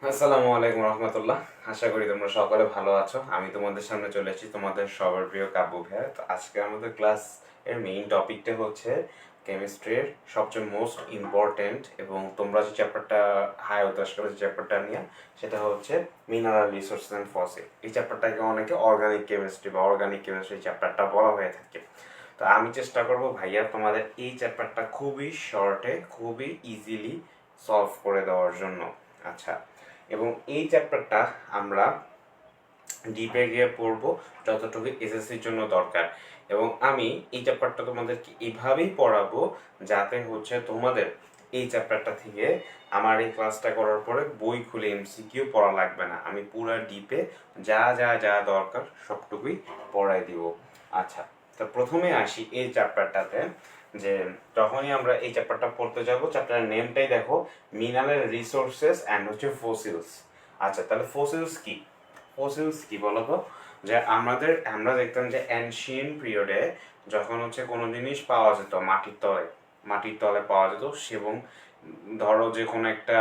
আসসালামু আলাইকুম রহমতুল্লাহ। আশা করি তোমরা সকলে ভালো আছো। আমি তোমাদের সামনে চলে এসেছি, তোমাদের সবার প্রিয় কাব্য ভাইয়া। তো আজকে আমাদের ক্লাস এর মেইন টপিকটা হচ্ছে কেমিস্ট্রির সবচেয়ে মোস্ট ইম্পর্টেন্ট, এবং তোমরা যে চ্যাপ্টারটা হাই হতাশ করে যে চ্যাপ্টারটা নিয়ে, সেটা হচ্ছে মিনারেল রিসোর্স অ্যান্ড ফসিল। এই চ্যাপ্টারটাকে অনেকে অর্গানিক কেমিস্ট্রি বা অর্গানিক কেমিস্ট্রি চ্যাপ্টারটা বলা হয়ে থাকে। তো আমি চেষ্টা করব ভাইয়া তোমাদের এই চ্যাপ্টারটা খুবই শর্টে, খুবই ইজিলি সলভ করে দেওয়ার জন্য। আচ্ছা, এবং এই চ্যাপ্টারটা আমরা ডিপে গিয়ে পড়বো যতটুকু এসএসসির জন্য দরকার। এবং আমি এই চ্যাপ্টারটা তোমাদেরকে এইভাবেই পড়াবো যাতে হচ্ছে তোমাদের এই চ্যাপ্টারটা থেকে আমার এই ক্লাসটা করার পরে বই খুলে এমসিকিউ পড়া লাগবে না। আমি পুরো ডিপে যা যা যা দরকার সবটুকুই পড়াই দিব। আচ্ছা, তো প্রথমে আসি এই চ্যাপ্টারটাতে, যে যখনই আমরা এই চ্যাপ্টারটা পড়তে যাব, চ্যাপ্টারের নেমটাই দেখো, মিনারেল রিসোর্সেস অ্যান্ড হচ্ছে ফসিলস। আচ্ছা, তাহলে ফসিলস কি? ফসিলস কি বলতো? যে আমরা দেখতাম যে অ্যানশিয়েন্ট পিরিয়ডে যখন হচ্ছে কোনো জিনিস পাওয়া যেত মাটির তলে পাওয়া যেত, এবং ধরো যে কোনো একটা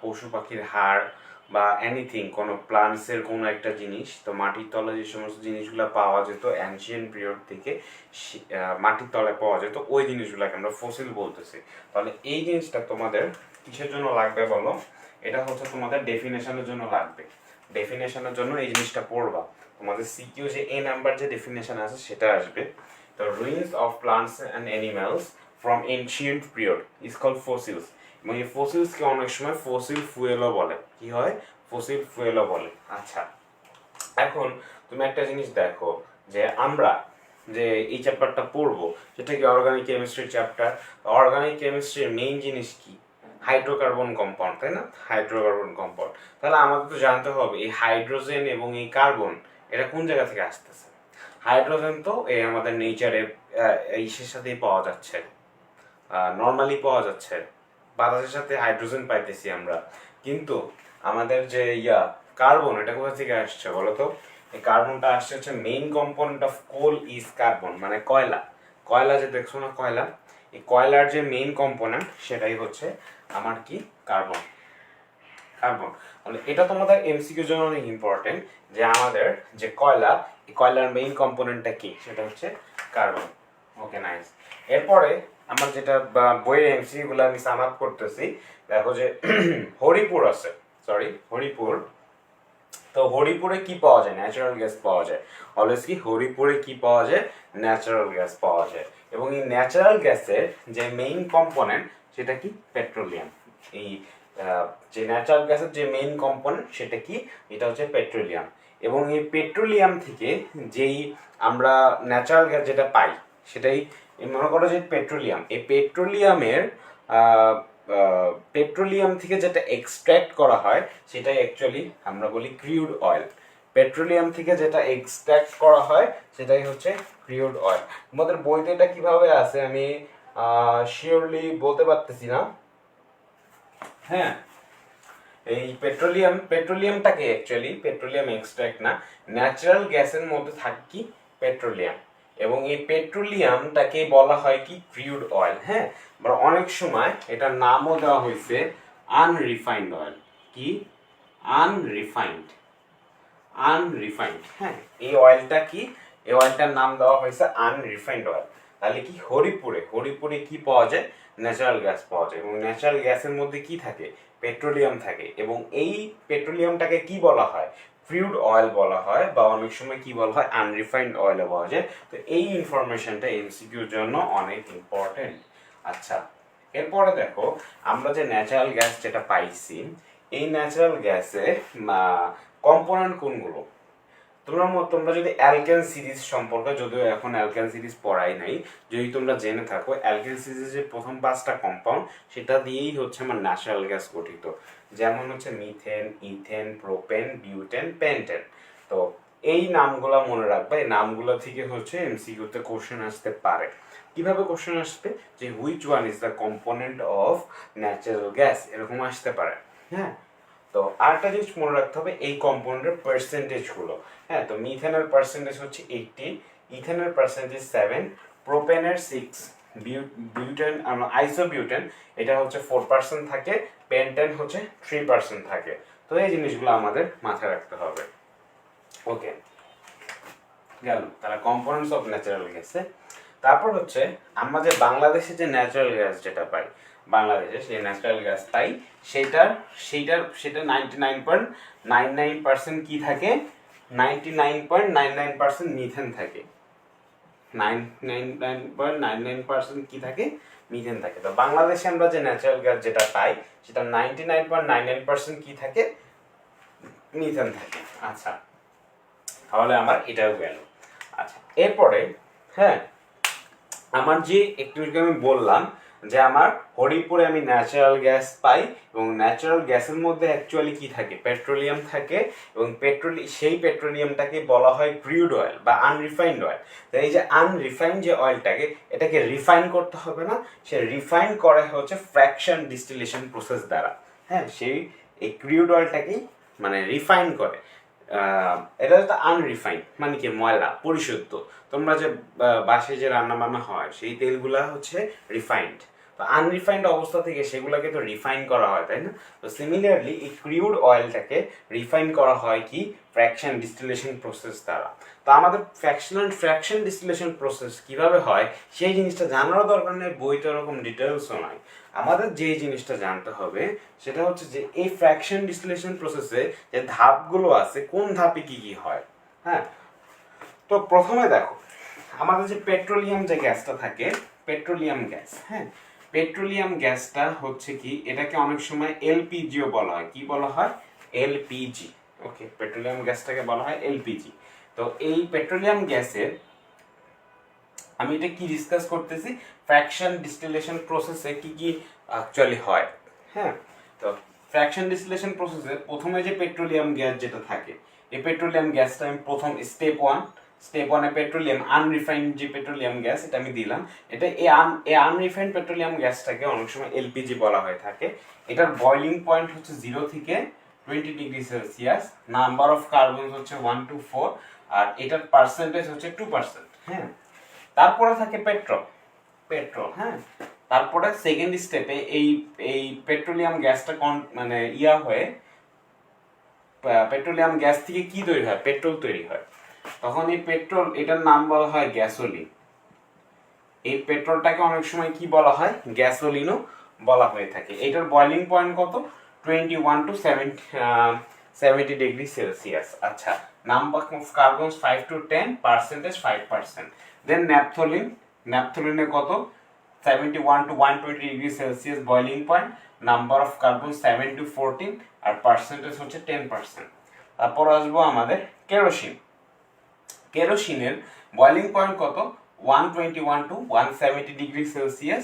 পশু পাখির হাড় বা এনিথিং, কোনো প্লান্টসের কোনো একটা জিনিস, তো মাটির তলে যে সমস্ত জিনিসগুলো পাওয়া যেত অ্যানশিয়েন্ট পিরিয়ড থেকে মাটির তলে পাওয়া যেত, ওই জিনিসগুলোকে আমরা ফসিল বলতেছি। তাহলে এই জিনিসটা তোমাদের কিসের জন্য লাগবে বলো? এটা হচ্ছে তোমাদের ডেফিনেশনের জন্য লাগবে। ডেফিনেশনের জন্য এই জিনিসটা পড়বা। তোমাদের সিকিউ যে এ নাম্বার যে ডেফিনেশন আছে সেটা আসবে। তো ruins of plants and animals from ancient period is called fossils. এবং এই ফসিলসকে অনেক সময় ফসিল ফুয়েলও বলে। কি হয়? ফসিল ফুয়েলও বলে। আচ্ছা, এখন তুমি একটা জিনিস দেখো, যে আমরা যে এই চ্যাপ্টারটা পড়বো সেটা কি অর্গানিক কেমিস্ট্রির চ্যাপ্টার। অর্গানিক কেমিস্ট্রির মেইন জিনিস কি? হাইড্রোকার্বন কম্পাউন্ড, তাই না? Hydrocarbon compound. তাহলে আমাদের তো জানতে হবে এই হাইড্রোজেন এবং এই কার্বন এটা কোন জায়গা থেকে আসতেছে। হাইড্রোজেন তো এই আমাদের নেচারে ইসের সাথেই পাওয়া যাচ্ছে, নর্মালি পাওয়া যাচ্ছে, বাতাসের সাথে হাইড্রোজেন পাইতেছি আমরা। কিন্তু আমাদের যে কার্বন, এটা কোথা থেকে আসছে বলো তো? এই কার্বনটা আসছে হচ্ছে main component of coal is carbon, মানে কয়লা। কয়লা যে দেখছো না, কয়লা, এই কয়লার যে মেইন কম্পোনেন্ট সেটাই হচ্ছে আমার কি? কার্বন। কার্বন। তাহলে এটা তোমাদের এমসিকিউর জন্য অনেক ইম্পর্টেন্ট, যে আমাদের যে কয়লা, এই কয়লার মেইন কম্পোনেন্টটা কি? সেটা হচ্ছে কার্বন। ওকে, নাইস। এরপরে আমার যেটা বইয়ের এমসিকিউ গুলো আমি সাম আপ করতেছি, দেখো যে হরিপুর আছে, হরিপুর। তো হরিপুরে কি পাওয়া যায়? ন্যাচারাল গ্যাস পাওয়া যায়। অলওয়েজ কি হরিপুরে কি পাওয়া যায়? ন্যাচারাল গ্যাস পাওয়া যায়। এবং এই ন্যাচারাল গ্যাসের যে মেইন কম্পোনেন্ট সেটা কি? পেট্রোলিয়াম। এই যে ন্যাচারাল গ্যাসের যে মেইন কম্পোনেন্ট সেটা কি? এটা হচ্ছে পেট্রোলিয়াম। এবং এই পেট্রোলিয়াম থেকে যেই আমরা ন্যাচারাল গ্যাস যেটা পাই সেটাই মনে করো যে পেট্রোলিয়াম। এই পেট্রোলিয়াম থেকে যেটা এক্সট্র্যাক্ট করা হয় সেটাই অ্যাকচুয়ালি আমরা বলি ক্রিউড অয়েল। পেট্রোলিয়াম থেকে যেটা এক্সট্র্যাক্ট করা হয় সেটাই হচ্ছে ক্রিউড অয়েল। তোমাদের বইতে এটা কিভাবে আছে আমি শিওরলি বলতে পারতেছি না। হ্যাঁ, এই পেট্রোলিয়ামটাকে অ্যাকচুয়ালি পেট্রোলিয়াম এক্সট্রাক্ট না, ন্যাচারাল গ্যাসের মধ্যে থাকে কি? পেট্রোলিয়াম। এবং এই পেট্রোলিয়ামটাকে বলা হয় কি? ক্রিউড অয়েল। হ্যাঁ, বা অনেক সময় এটার নামও দেওয়া হয়েছে আনরিফাইন্ড অয়েল। কি? আনরিফাইন্ড। হ্যাঁ, এই অয়েলটা কি? এই অয়েলটার নাম দেওয়া হয়েছে আনরিফাইন্ড অয়েল। তাহলে কি হরিপুরে কি পাওয়া যায়? ন্যাচারাল গ্যাস পাওয়া যায়। এবং ন্যাচারাল গ্যাসের মধ্যে কি থাকে? পেট্রোলিয়াম থাকে। এবং এই পেট্রোলিয়ামটাকে কি বলা হয়? ক্রিউড অয়েল বলা হয়, বা অনেক সময় কি বলা হয়? আনরিফাইন্ড অয়েলও বলা যায়। তো এই ইনফরমেশনটা এমসিকিউর জন্য অনেক ইম্পর্টেন্ট। আচ্ছা, এরপরে দেখো, আমরা যে ন্যাচারাল গ্যাস যেটা পাইছি, এই ন্যাচারাল গ্যাসের কম্পোনেন্ট কোনগুলো? তোমরা যদি অ্যালকেন সিরিজ সম্পর্কে, যদিও এখন অ্যালকেন সিরিজ পড়াই নাই, যদি তোমরা জেনে থাকো অ্যালকেন সিরিজের প্রথম 5টা কম্পাউন্ড সেটা দিয়েই হচ্ছে আমার ন্যাচারাল গ্যাস গঠিত। যেমন হচ্ছে methane, ethane, propane, butane, pentane. তো এই নামগুলো মনে রাখবে। এই নামগুলো থেকে হচ্ছে এমসিকিউতে কোশ্চেন আসতে পারে। কিভাবে কোশ্চেন আসবে? যে which one is the component of natural gas, এরকম আসতে পারে। হ্যাঁ, তো আরেকটা জিনিস মনে রাখতে হবে এই কম্পাউন্ডের পার্সেন্টেজ গুলো। হ্যাঁ, তো মিথেনের পার্সেন্টেজ হচ্ছে 80, ইথেনের পার্সেন্টেজ 7, প্রোপেনের 6, বিউটেন আইসোবিউটেন এটা হচ্ছে 4% থাকে, পেন্টেন হচ্ছে 3% থাকে। তো তো এই জিনিসগুলো আমাদের মাথায় রাখতে হবে। ওকে, গেল তারা কম্পোনেন্টস অফ ন্যাচারাল গ্যাসে। তারপর হচ্ছে আমরা যে বাংলাদেশে যে ন্যাচারাল গ্যাস যেটা পাই, বাংলাদেশে সেই ন্যাচারাল গ্যাস পাই, সেটা 99.99% কি থাকে, 99.99% মিথেন থাকে, 99.99% কি থাকে, মিথেন থাকে। তো বাংলাদেশে আমরা যে ন্যাচারাল গ্যাস যেটা পাই সেটা 99.99% কি থাকে, মিথেন থাকে। আচ্ছা, তাহলে আমার এটাও গেল। আচ্ছা, এরপরে হ্যাঁ, আমার যে একটু আমি বললাম যে আমার হরিপুরে আমি ন্যাচারাল গ্যাস পাই, এবং ন্যাচারাল গ্যাসের মধ্যে অ্যাকচুয়ালি কি থাকে, পেট্রোলিয়াম থাকে, এবং সেই পেট্রোলিয়ামটাকে বলা হয় ক্রুড অয়েল বা আনরিফাইন্ড অয়েল। তো এই যে আনরিফাইন্ড যে অয়েলটাকে, এটাকে রিফাইন করতে হবে না, সে রিফাইন করা হচ্ছে ফ্র্যাকশন ডিস্টিলেশন প্রসেস দ্বারা। হ্যাঁ, সেই এই ক্রুড অয়েলটাকেই মানে রিফাইন করে। এটা হচ্ছে আনরিফাইন্ড, মানে কি ময়লা, পরিশুদ্ধ। তোমরা যে বাসে যে রান্না বান্না হয় সেই তেলগুলা হচ্ছে রিফাইন্ড, তো আনরিফাইন্ড অবস্থা থেকে সেগুলোকে তো রিফাইন করা হয়, তাই না? তো সিমিলারলি এই ক্রিউড অয়েলটাকে রিফাইন করা হয় কি, ফ্র্যাকশন ডিস্টিলেশন প্রসেস দ্বারা। তো আমাদের ফ্র্যাকশন ডিস্টিলেশন প্রসেস কিভাবে হয় সেই জিনিসটা জানারও দরকার নেই, বইতে ওরকম ডিটেলসও নয়। আমাদের যে জিনিসটা জানতে হবে সেটা হচ্ছে যে এই ফ্র্যাকশন ডিস্টিলেশন প্রসেসে যে ধাপগুলো আছে, কোন ধাপে কি কি হয়। হ্যাঁ, তো প্রথমে দেখো আমাদের যে পেট্রোলিয়াম যে গ্যাসটা থাকে, পেট্রোলিয়াম গ্যাস, হ্যাঁ, পেট্রোলিয়াম গ্যাসটা হচ্ছে কি, এটাকে অনেক সময় এলপিজিও বলা হয়। কি বলা হয়? এলপিজি। ওকে, পেট্রোলিয়াম গ্যাসটাকে বলা হয় এলপিজি। তো এই পেট্রোলিয়াম গ্যাসের আমি এটা কি ডিসকাস করতেছি, ফ্র্যাকশন ডিস্টিলেশন প্রসেসে কি কি অ্যাকচুয়ালি হয়। হ্যাঁ, তো ফ্র্যাকশন ডিস্টিলেশন প্রসেসে প্রথমে যে পেট্রোলিয়াম গ্যাস যেটা থাকে, এই পেট্রোলিয়াম গ্যাসটা আমি প্রথম স্টেপ ওয়ানে পেট্রোলিয়াম আনরিফাইন্ড যে পেট্রোলিয়াম গ্যাস এটা আমি দিলাম। এটা এই আনরিফাইন্ড পেট্রোলিয়াম গ্যাসটাকে অনেক সময় এলপিজি বলা হয়ে থাকে। এটার বয়লিং পয়েন্ট হচ্ছে 0 থেকে 20°C, নাম্বার অফ কার্বন হচ্ছে 1 to 4, আর এটার পার্সেন্টেজ হচ্ছে 2%। হ্যাঁ, তারপরে থাকে পেট্রোল। হ্যাঁ, তারপরে সেকেন্ড স্টেপে এই পেট্রোলিয়াম গ্যাসটা মানে হয়ে পেট্রোলিয়াম গ্যাস থেকে কি তৈরি হয়, পেট্রোল তৈরি হয়। তখন এই পেট্রোল, এটার নাম বলা হয় গ্যাসোলিন। এই পেট্রোলটাকে অনেক সময় কি বলা হয়, গ্যাসোলিনও বলা হয়ে থাকে। এটার বয়লিং পয়েন্ট কত, 21 to 70°C। আচ্ছা, number of carbon 5 to 10, percentage 5%। Then ন্যাপথলিনে কত, 71 to 120°C boiling point, number of carbon 7 to 14, আর পার্সেন্টেজ হচ্ছে 10%। তারপর আসবো আমাদের কেরোসিনের বয়লিং পয়েন্ট কত, 121 to 170°C,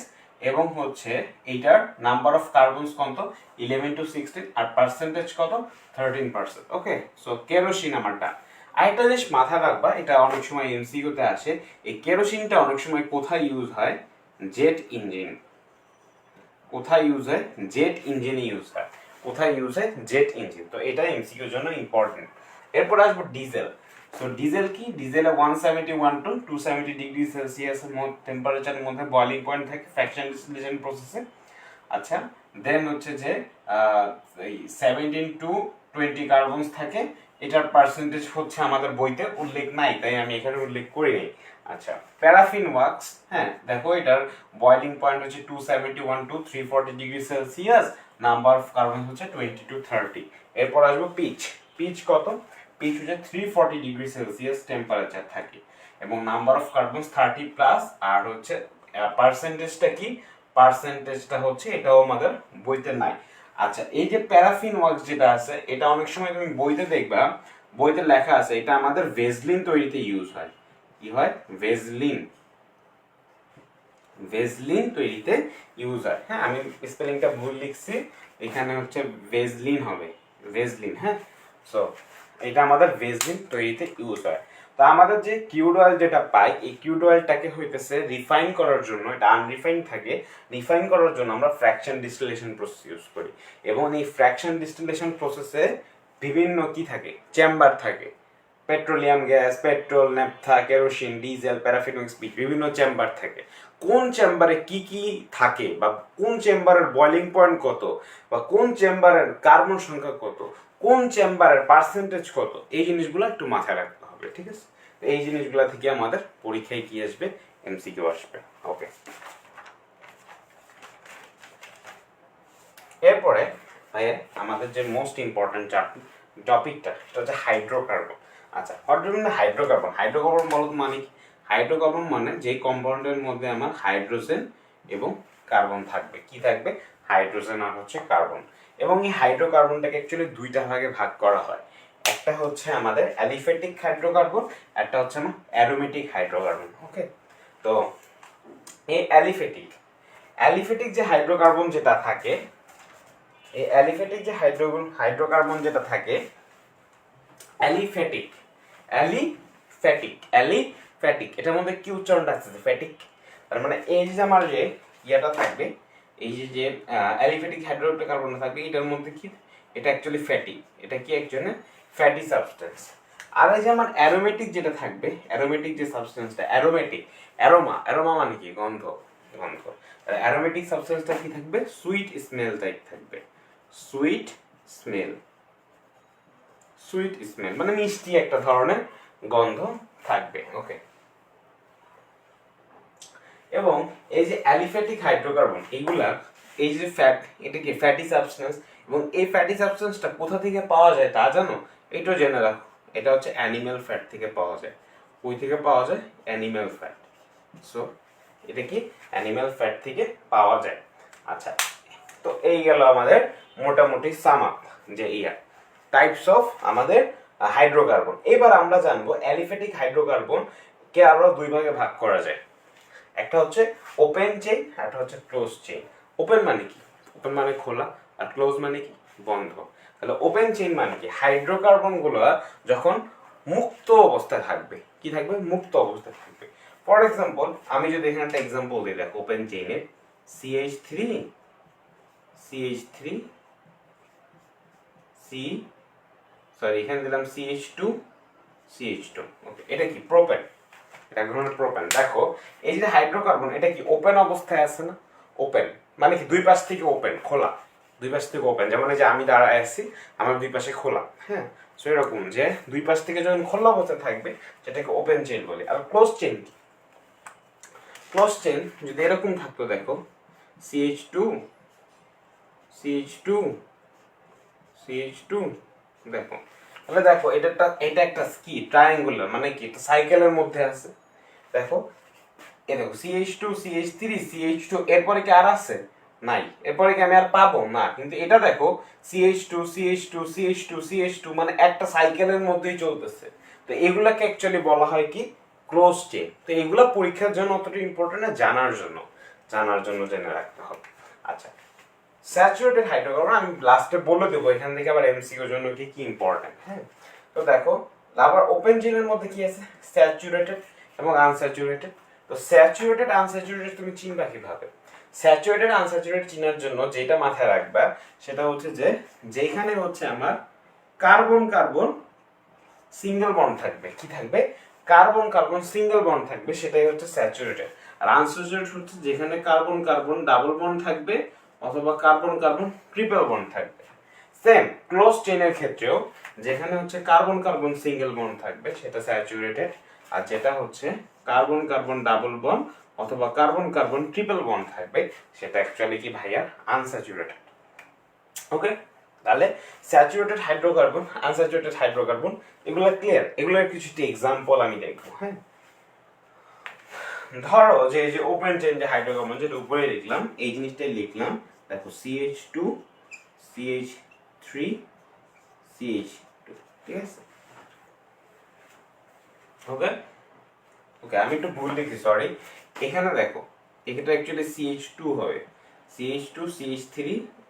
এবং হচ্ছে এইটার নাম্বার অফ কার্বনস কত, 11 to 16, আর পার্সেন্টেজ কত, 13%। ওকে, সো কেরোসিন আমারটা। আরেকটা জিনিস মাথায় রাখবা, এটা অনেক সময় এমসিকিউতে আসে, এই কেরোসিনটা অনেক সময় কোথায় ইউজ হয়, জেট ইঞ্জিন। কোথায় ইউজ হয়, জেট ইঞ্জিনে ইউজ হয়। কোথায় ইউজ হয়, জেট ইঞ্জিন। তো এটা এমসিকিউর জন্য ইম্পর্টেন্ট। এরপর আসবো ডিজেল। সো ডিজেল কি, ডিজেলে 171 to 270°C টেম্পারেচারের মধ্যে বয়লিং পয়েন্ট থাকে ফ্র্যাকশন ডিস্টিলেশন প্রসেসে। আচ্ছা, দেন হচ্ছে যে 17 to 20 কার্বনস থাকে। এটার পার্সেন্টেজ হচ্ছে আমাদের বইতে উল্লেখ নাই, তাই আমি এখানে উল্লেখ করিনি। আচ্ছা, প্যারাফিন ওয়াক্স, হ্যাঁ দেখো এটার বয়লিং পয়েন্ট হচ্ছে 271 to 340°C, number of carbon হচ্ছে 20 to 30। এরপর আসবো পিচ কত, পিচ হচ্ছে 340°C টেম্পারেচার থাকে, এবং নাম্বার অফ কার্বন 30+, আর হচ্ছে পার্সেন্টেজটা কি, পার্সেন্টেজটা হচ্ছে এটাও আমাদের বইতে নাই। আচ্ছা, এই যে প্যারাফিন ওয়াক্স যেটা আছে, এটা অনেক সময় তুমি বইতে দেখবা, বইতে লেখা আছে এটা আমাদের ভেজলিন তৈরিতে ইউজ হয়। কি হয়, ভেজলিন তৈরিতে ইউজ হয়। হ্যাঁ, আমি স্পেলিংটা ভুল লিখছি, এখানে হচ্ছে ভেজলিন হবে, ভেজলিন। হ্যাঁ, সো এটা আমাদের ভেজলিন তৈরিতে ইউজ হয়। তো আমাদের যে কিউড অয়েল যেটা পাই, এই কিউড অয়েলটাকে হইতেছে রিফাইন করার জন্য, এটা আনরিফাইন থাকে, রিফাইন করার জন্য আমরা ফ্র্যাকশন ডিস্টিলেশন প্রসেস ইউজ করি। এবং এই ফ্র্যাকশন ডিস্টিলেশন প্রসেসে বিভিন্ন কি থাকে, চেম্বার থাকে। Petroleum gas, petrol, naphtha, kerosene, diesel, paraffin, speed, বিভিন্ন চেম্বার থাকে। কোন চেম্বারে কি কি থাকে, বা কোন চেম্বারের বয়লিং পয়েন্ট কত, বা কোন চেম্বারের কার্বন সংখ্যা কত, কোন চেম্বারের পার্সেন্টেজ কত, এই জিনিসগুলো একটু মাথায় রাখতে হবে, ঠিক আছে? এই জিনিসগুলো থেকে আমাদের পরীক্ষায় কি আসবে, এমসিকিউ আসবে। ওকে, এরপরে আমাদের যে মোস্ট ইম্পর্টেন্ট টপিকটা সেটা হচ্ছে হাইড্রোকার্বন। আচ্ছা, হাইড্রোকার্বন বলতে মানে কি? হাইড্রোকার্বন মানে যে কম্পাউন্ডের মধ্যে আমার হাইড্রোজেন এবং কার্বন থাকবে। কি থাকবে? হাইড্রোজেন আর হচ্ছে কার্বন। এবং এই হাইড্রোকার্বনটাকে অ্যাকচুয়ালি দুইটা ভাগে ভাগ করা হয়। একটা হচ্ছে আমাদের অ্যালিফ্যাটিক হাইড্রোকার্বন, একটা হচ্ছে আমার অ্যারোমেটিক হাইড্রোকার্বন। ওকে, তো এই অ্যালিফ্যাটিক যে হাইড্রোকার্বন যেটা থাকে, এই অ্যালিফ্যাটিক যে হাইড্রোকার্বন যেটা থাকে, অ্যালিফ্যাটিক এটার মধ্যে কি উচ্চারণটা আছে? ফ্যাটিক। তার মানে এই যে আমার যে ইয়েটা থাকবে, এই যে অ্যালিফ্যাটিক হাইড্রোকার্বন থাকবে, এটার মধ্যে কি, এটা অ্যাকচুয়ালি ফ্যাটি। এটা কি একজনের ফ্যাটি সাবস্টেন্স। আর এই যে আমার অ্যারোমেটিক যেটা থাকবে, অ্যারোমেটিক যে সাবস্টেন্সটা, অ্যারোমা মানে কি? গন্ধ। অ্যারোমেটিক সাবস্টেন্সটা কি থাকবে? সুইট স্মেল টাইপ থাকবে। সুইট স্মেল মানে মিষ্টি একটা ধরনের গন্ধ থাকবে। ওকে, এবং এই যে অ্যালিফ্যাটিক হাইড্রোকার্বন, এইগুলা এই যে ফ্যাট, এটা কি ফ্যাটি সাবস্টেন্স, এবং এই ফ্যাটি সাবস্টেন্সটা কোথা থেকে পাওয়া যায় তা জানো? এটাও জেনে রাখো, এটা হচ্ছে অ্যানিম্যাল ফ্যাট থেকে পাওয়া যায়। কই থেকে পাওয়া যায়? Animal fat. সো এটা কি অ্যানিম্যাল ফ্যাট থেকে পাওয়া যায়। আচ্ছা, তো এই গেল আমাদের মোটামুটি সাম আপ যে টাইপস অফ আমাদের হাইড্রোকার্বন। এবার আমরা জানবো অ্যালিফ্যাটিক হাইড্রোকার্বন কে আরো দুই ভাগে ভাগ করা যায়। একটা হচ্ছে ওপেন চেইন, একটা হচ্ছে ক্লোজ চেইন। ওপেন মানে কি? ওপেন মানে খোলা, আর ক্লোজ মানে কি? বন্ধ। তাহলে ওপেন চেইন মানে কি? হাইড্রোকার্বন গুলো যখন মুক্ত অবস্থায় থাকবে। কি থাকবে? মুক্ত অবস্থায় থাকবে। ফর এক্সাম্পল, আমি যদি এখানে একটা এক্সাম্পল দিই, দেখো ওপেন চেইনের CH3 এখানে দিলাম CH2 ওকে, এটা কি? প্রোপেন। এটা ধরনের প্রোপেন। দেখো এই যে হাইড্রোকার্বন, এটা কি ওপেন অবস্থায় আছে না? ওপেন মানে কি? দুই পাশ থেকে ওপেন, খোলা। দুই পাশ থেকে ওপেন, যেমন এই যে আমি দাঁড়ায় আছি, আমার দুই পাশে খোলা। হ্যাঁ, সো এরকম যে দুই পাশ থেকে যখন খোলা অবস্থায় থাকবে সেটাকে ওপেন চেইন বলে। আর ক্লোজ চেইন কি? ক্লোজ চেইন যদি এরকম থাকতো, দেখো CH2 দেখো, তাহলে দেখো এটা একটা কি ট্রায়াঙ্গুলার, মানে কি একটা সাইকেলের মধ্যে আছে। দেখো এ দেখো CH2 এরপরে কি আর আছে? নাই। এরপরে কি আমি আর পাবো না? কিন্তু এটা দেখো CH2 মানে একটা সাইকেলের মধ্যেই চলতেছে। তো এগুলাকে অ্যাকচুয়ালি বলা হয় কি? Close chain. তো এগুলা পরীক্ষার জন্য অতটা ইম্পর্টেন্ট না, জানার জন্য জেনে রাখতে হবে। আচ্ছা, স্যাচুরেটেড হাইড্রোকার্বন আমি লাস্টে বলে দেবো, এখান থেকে আবার এমসিকিউর জন্য কি কি ইম্পর্টেন্ট। হ্যাঁ, তো দেখো আবার ওপেন চেইনের মধ্যে কি আছে? স্যাচুরেটেড এবং আনস্যাচুরেটেড। তো স্যাচুরেটেড আনস্যাচুরেটেড তুমি চিনবা কিভাবে? স্যাচুরেটেড আনস্যাচুরেটেড চিনার জন্য যেটা মাথায় রাখবা সেটা হচ্ছে যে যেখানে হচ্ছে আমার কার্বন কার্বন সিঙ্গেল বন্ড থাকবে। কি থাকবে? কার্বন কার্বন সিঙ্গেল বন্ড থাকবে, সেটাই হচ্ছে স্যাচুরেটেড। আর আনস্যাচুরেটেড হচ্ছে যেখানে কার্বন কার্বন ডাবল বন্ড থাকবে অথবা কার্বন কার্বন ট্রিপল বন্ড থাকবে। সেম ক্লোজ চেইনের ক্ষেত্রেও যেখানে হচ্ছে কার্বন কার্বন সিঙ্গেল বন্ড থাকবে সেটা স্যাচুরেটেড, আর যেটা হচ্ছে কার্বন কার্বন ডাবল বন্ড অথবা কার্বন কার্বন ট্রিপল বন্ড থাকবে সেটা অ্যাকচুয়ালি কি ভাইয়া? আনস্যাচুরেটেড। ওকে, তাহলে স্যাচুরেটেড হাইড্রোকার্বন, আনস্যাচুরেটেড হাইড্রোকার্বন, এগুলো ক্লিয়ার? এগুলোর কিছু এক্সাম্পল আমি দেখবো। হ্যাঁ, ধরো যে এই যে ওপেন চেইন যে হাইড্রোকার্বন, যেটা উপরে লিখলাম এই জিনিসটাই লিখলাম। দেখো CH2 CH3 CH2, ঠিক আছে? ওকে ওকে, আমি একটু ভুল লিখছি, সরি। এখানে দেখো এটা অ্যাকচুয়ালি CH2 হবে, CH2 CH3,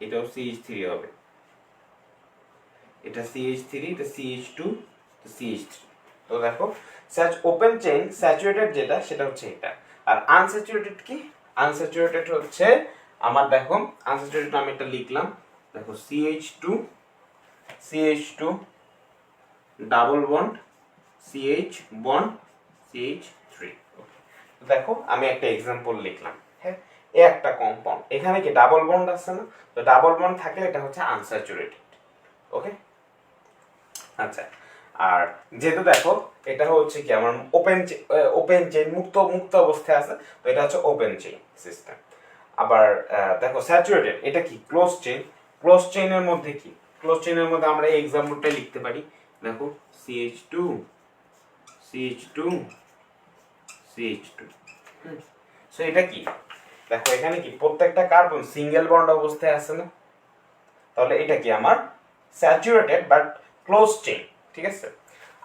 এটাও CH3 হবে, এটা CH3, এটা CH2, তো CH3। তো দেখো ওপেন চেইন স্যাচুরেটেড যেটা সেটা হচ্ছে এটা। আর আনস্যাচুরেটেড কি? আনস্যাচুরেটেড হচ্ছে আমার, দেখো আনস্যাচুরেটেড আমি এটা লিখলাম, দেখো CH2 double bond CH bond CH3। দেখো আমি একটা এক্সাম্পল লিখলাম, হ্যাঁ, এ একটা কম্পাউন্ড, এখানে কি ডাবল বন্ড আছে না, তো ডাবল বন্ড থাকলে এটা হচ্ছে আনস্যাচুরেটেড। ওকে, আচ্ছা, আর যেহেতু দেখো এটা হচ্ছে কি আমার ওপেন চেইন, মুক্ত মুক্ত অবস্থায় আছে, তো এটা হচ্ছে ওপেন চেইন সিস্টেম। আবার দেখো স্যাচুরেটেড, এটা কি ক্লোজ চেইন। ক্লোজ চেইনের মধ্যে কি, ক্লোজ চেইনের মধ্যে আমরা এই এক্সাম্পলটা লিখতে পারি, দেখো CH2 CH2 CH2। সো এটা কি, দেখো এখানে কি প্রত্যেকটা কার্বন সিঙ্গেল বন্ড অবস্থায় আছে না, তাহলে এটা কি আমার স্যাচুরেটেড বাট ক্লোজ চেইন, ঠিক আছে।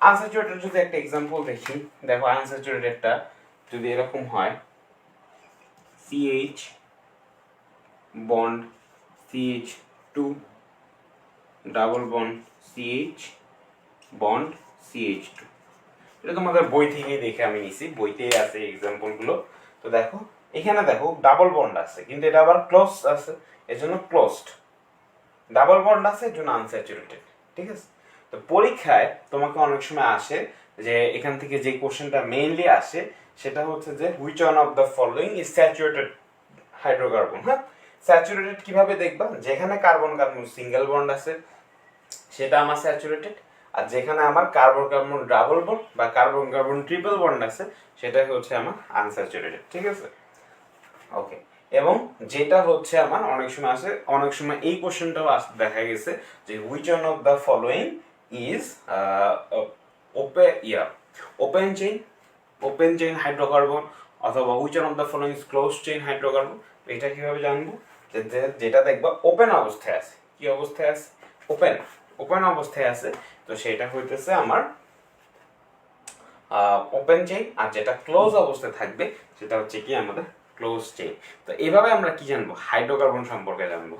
আনস্যাচুরেটেড যদি একটা এক্সাম্পল দেখি, দেখো আনস্যাচুরেটেডটা যদি এরকম হয় CH bond CH2 double bond CH bond CH2, এটা তোমাদের বই থেকেই দেখে আমি নিছি, বইতেই আছে এক্সাম্পলগুলো। তো দেখো এখানে দেখো ডাবল বন্ড আছে কিন্তু এটা আবার ক্লোজ আছে, এজন্য ক্লোজড। ডাবল বন্ড আছে এর জন্য আনস্যাচুরেটেড, ঠিক আছে। তো পরীক্ষায় তোমাকে অনেক সময় আসে যে এখান থেকে যে কোশ্চেনটা মেইনলি আসে সেটা হচ্ছে যে which one of the following is saturated hydrocarbon. হ্যাঁ, স্যাচুরেটেড কিভাবে দেখবা, যেখানে কার্বন কার্বন সিঙ্গেল বন্ড আছে সেটা আমার স্যাচুরেটেড, আর যেখানে আমার কার্বন কার্বন ডাবল বন্ড বা কার্বন কার্বন ট্রিপল বন্ড আছে সেটা হচ্ছে আমার আনস্যাচুরেটেড, ঠিক আছে। ওকে, এবং যেটা হচ্ছে আমার অনেক সময় আসে, অনেক সময় এই কোশ্চেনটাও দেখা গেছে যে which one of the following is open chain hydrocarbon, অথবা which one of the following is close chain hydrocarbon. এটা কিভাবে জানবো, যেটা দেখবা ওপেন অবস্থায় আছে, কি অবস্থায় আছে, ওপেন অবস্থায় আছে, তো সেটা হইতেছে আমার ওপেন চেইন, আর যেটা ক্লোজ অবস্থায় থাকবে সেটা হচ্ছে কি আমাদের ক্লোজ চেইন। তো এভাবে আমরা কি জানবো, হাইড্রোকার্বন সম্পর্কে জানবো।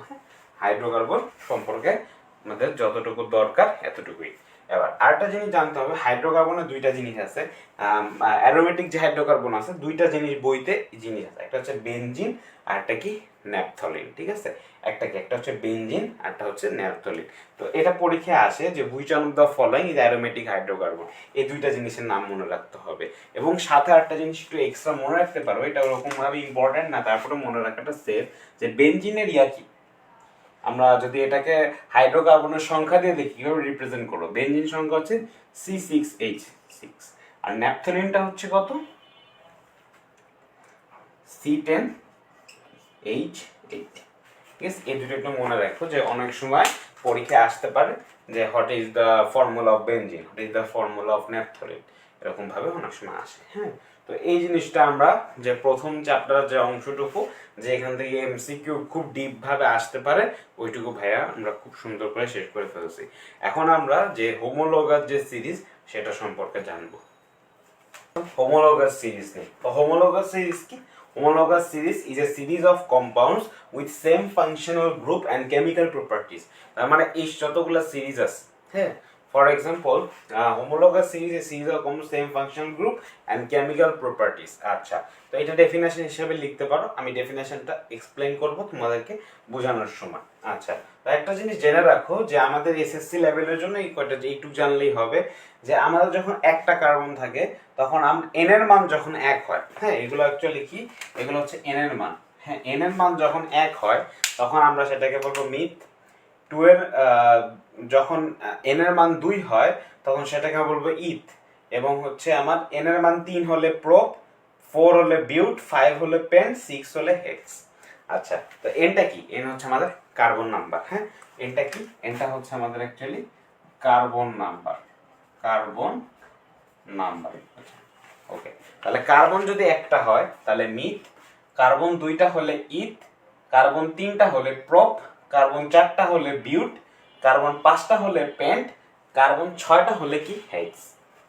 হাইড্রোকার্বন সম্পর্কে আমাদের যতটুকু দরকার এতটুকুই। এবার আরেকটা জিনিস জানতে হবে, হাইড্রোকার্বনের দুইটা জিনিস আছে, অ্যারোমেটিক যে হাইড্রোকার্বন আছে দুইটা জিনিস বইতে জিনিস আছে, একটা হচ্ছে বেনজিন আর একটা কি ন্যাপথলিন, ঠিক আছে। একটা হচ্ছে বেনজিন আর একটা হচ্ছে ন্যাপথলিন। তো এটা পরীক্ষায় আসে যে which one of the following is aromatic hydrocarbon, এই দুইটা জিনিসের নাম মনে রাখতে হবে। এবং সাথে একটা জিনিস একটু এক্সট্রা মনে রাখতে পারো, এটা ওরকম ভাবে ইম্পর্টেন্ট না, তারপরে মনে রাখাটা সেফ, যে বেনজিনের ইয়া কি, আমরা যদি এটাকে হাইড্রোকার্বনের সংখ্যা দিয়ে দেখি কিভাবে রিপ্রেজেন্ট করবো, বেনজিন সংখ্যা হচ্ছে C6H6, আর ন্যাপথলিনটা হচ্ছে কত, C10H8। ঠিক আছে, এই দুটো একটু মনে রাখো যে অনেক সময় পরীক্ষায় আসতে পারে যে what is the formula of benzene, what is the formula of naphthalene, এরকম ভাবে অনেক সময় আসে। হ্যাঁ, তো এই জিনিসটা আমরা যে প্রথম চ্যাপ্টার যে অংশটুকু যে এখান থেকে এমসিকিউ খুব ডিপ ভাবে আসতে পারে ওইটুকু ভাইয়া আমরা খুব সুন্দর করে শেষ করে ফেলছি। এখন আমরা যে হোমোলোগাস যে সিরিজ সেটা সম্পর্কে জানবো। হোমোলোগাস সিরিজ নেই, তো হোমোলোগাস সিরিজ কি, homologous series is a series of compounds with same functional group and chemical properties। তার মানে এই যতগুলো সিরিজ আছে, হ্যাঁ, for example homologous series is a series of compounds same functional group and chemical properties। আচ্ছা, তো এটা ডেফিনেশন হিসেবে লিখতে পারো, আমি ডেফিনেশনটা এক্সপ্লেইন করব তোমাদেরকে বোঝানোর সময়। আচ্ছা, তো একটা জিনিস জেনে রাখো যে আমাদের এসএসসি লেভেলের জন্য এই কয়টা এইটুকু জানলেই হবে যে আমাদের যখন একটা কার্বন থাকে তখন এন এর মান যখন 1 হয়, হ্যাঁ, এগুলো অ্যাকচুয়ালি কি, এগুলো হচ্ছে এন এর মান। হ্যাঁ, এন এর মান যখন 1 হয় তখন আমরা সেটাকে বলবো মিথ। 2 এর যখন এন এর মান 2 হয় তখন সেটাকে বলবো ইথ। এবং হচ্ছে আমার এন এর মান 3 হলে প্রোপ, 4 হলে বিউট, 5 হলে পেন, 6 হলে হেক্স। আচ্ছা, তো এনটা কি, এন হচ্ছে আমাদের কার্বন নাম্বার। হ্যাঁ, এনটা কি, এনটা হচ্ছে আমাদের actually carbon number, carbon number. Okay, তাহলে কার্বন যদি একটা হয় তাহলে মিথ, কার্বন 2টা হলে ইথ, কার্বন 3টা হলে প্রপ, কার্বন 4টা হলে বিউট, কার্বন 5টা হলে পেন্ট, কার্বন 6টা হলে কি হেক্স।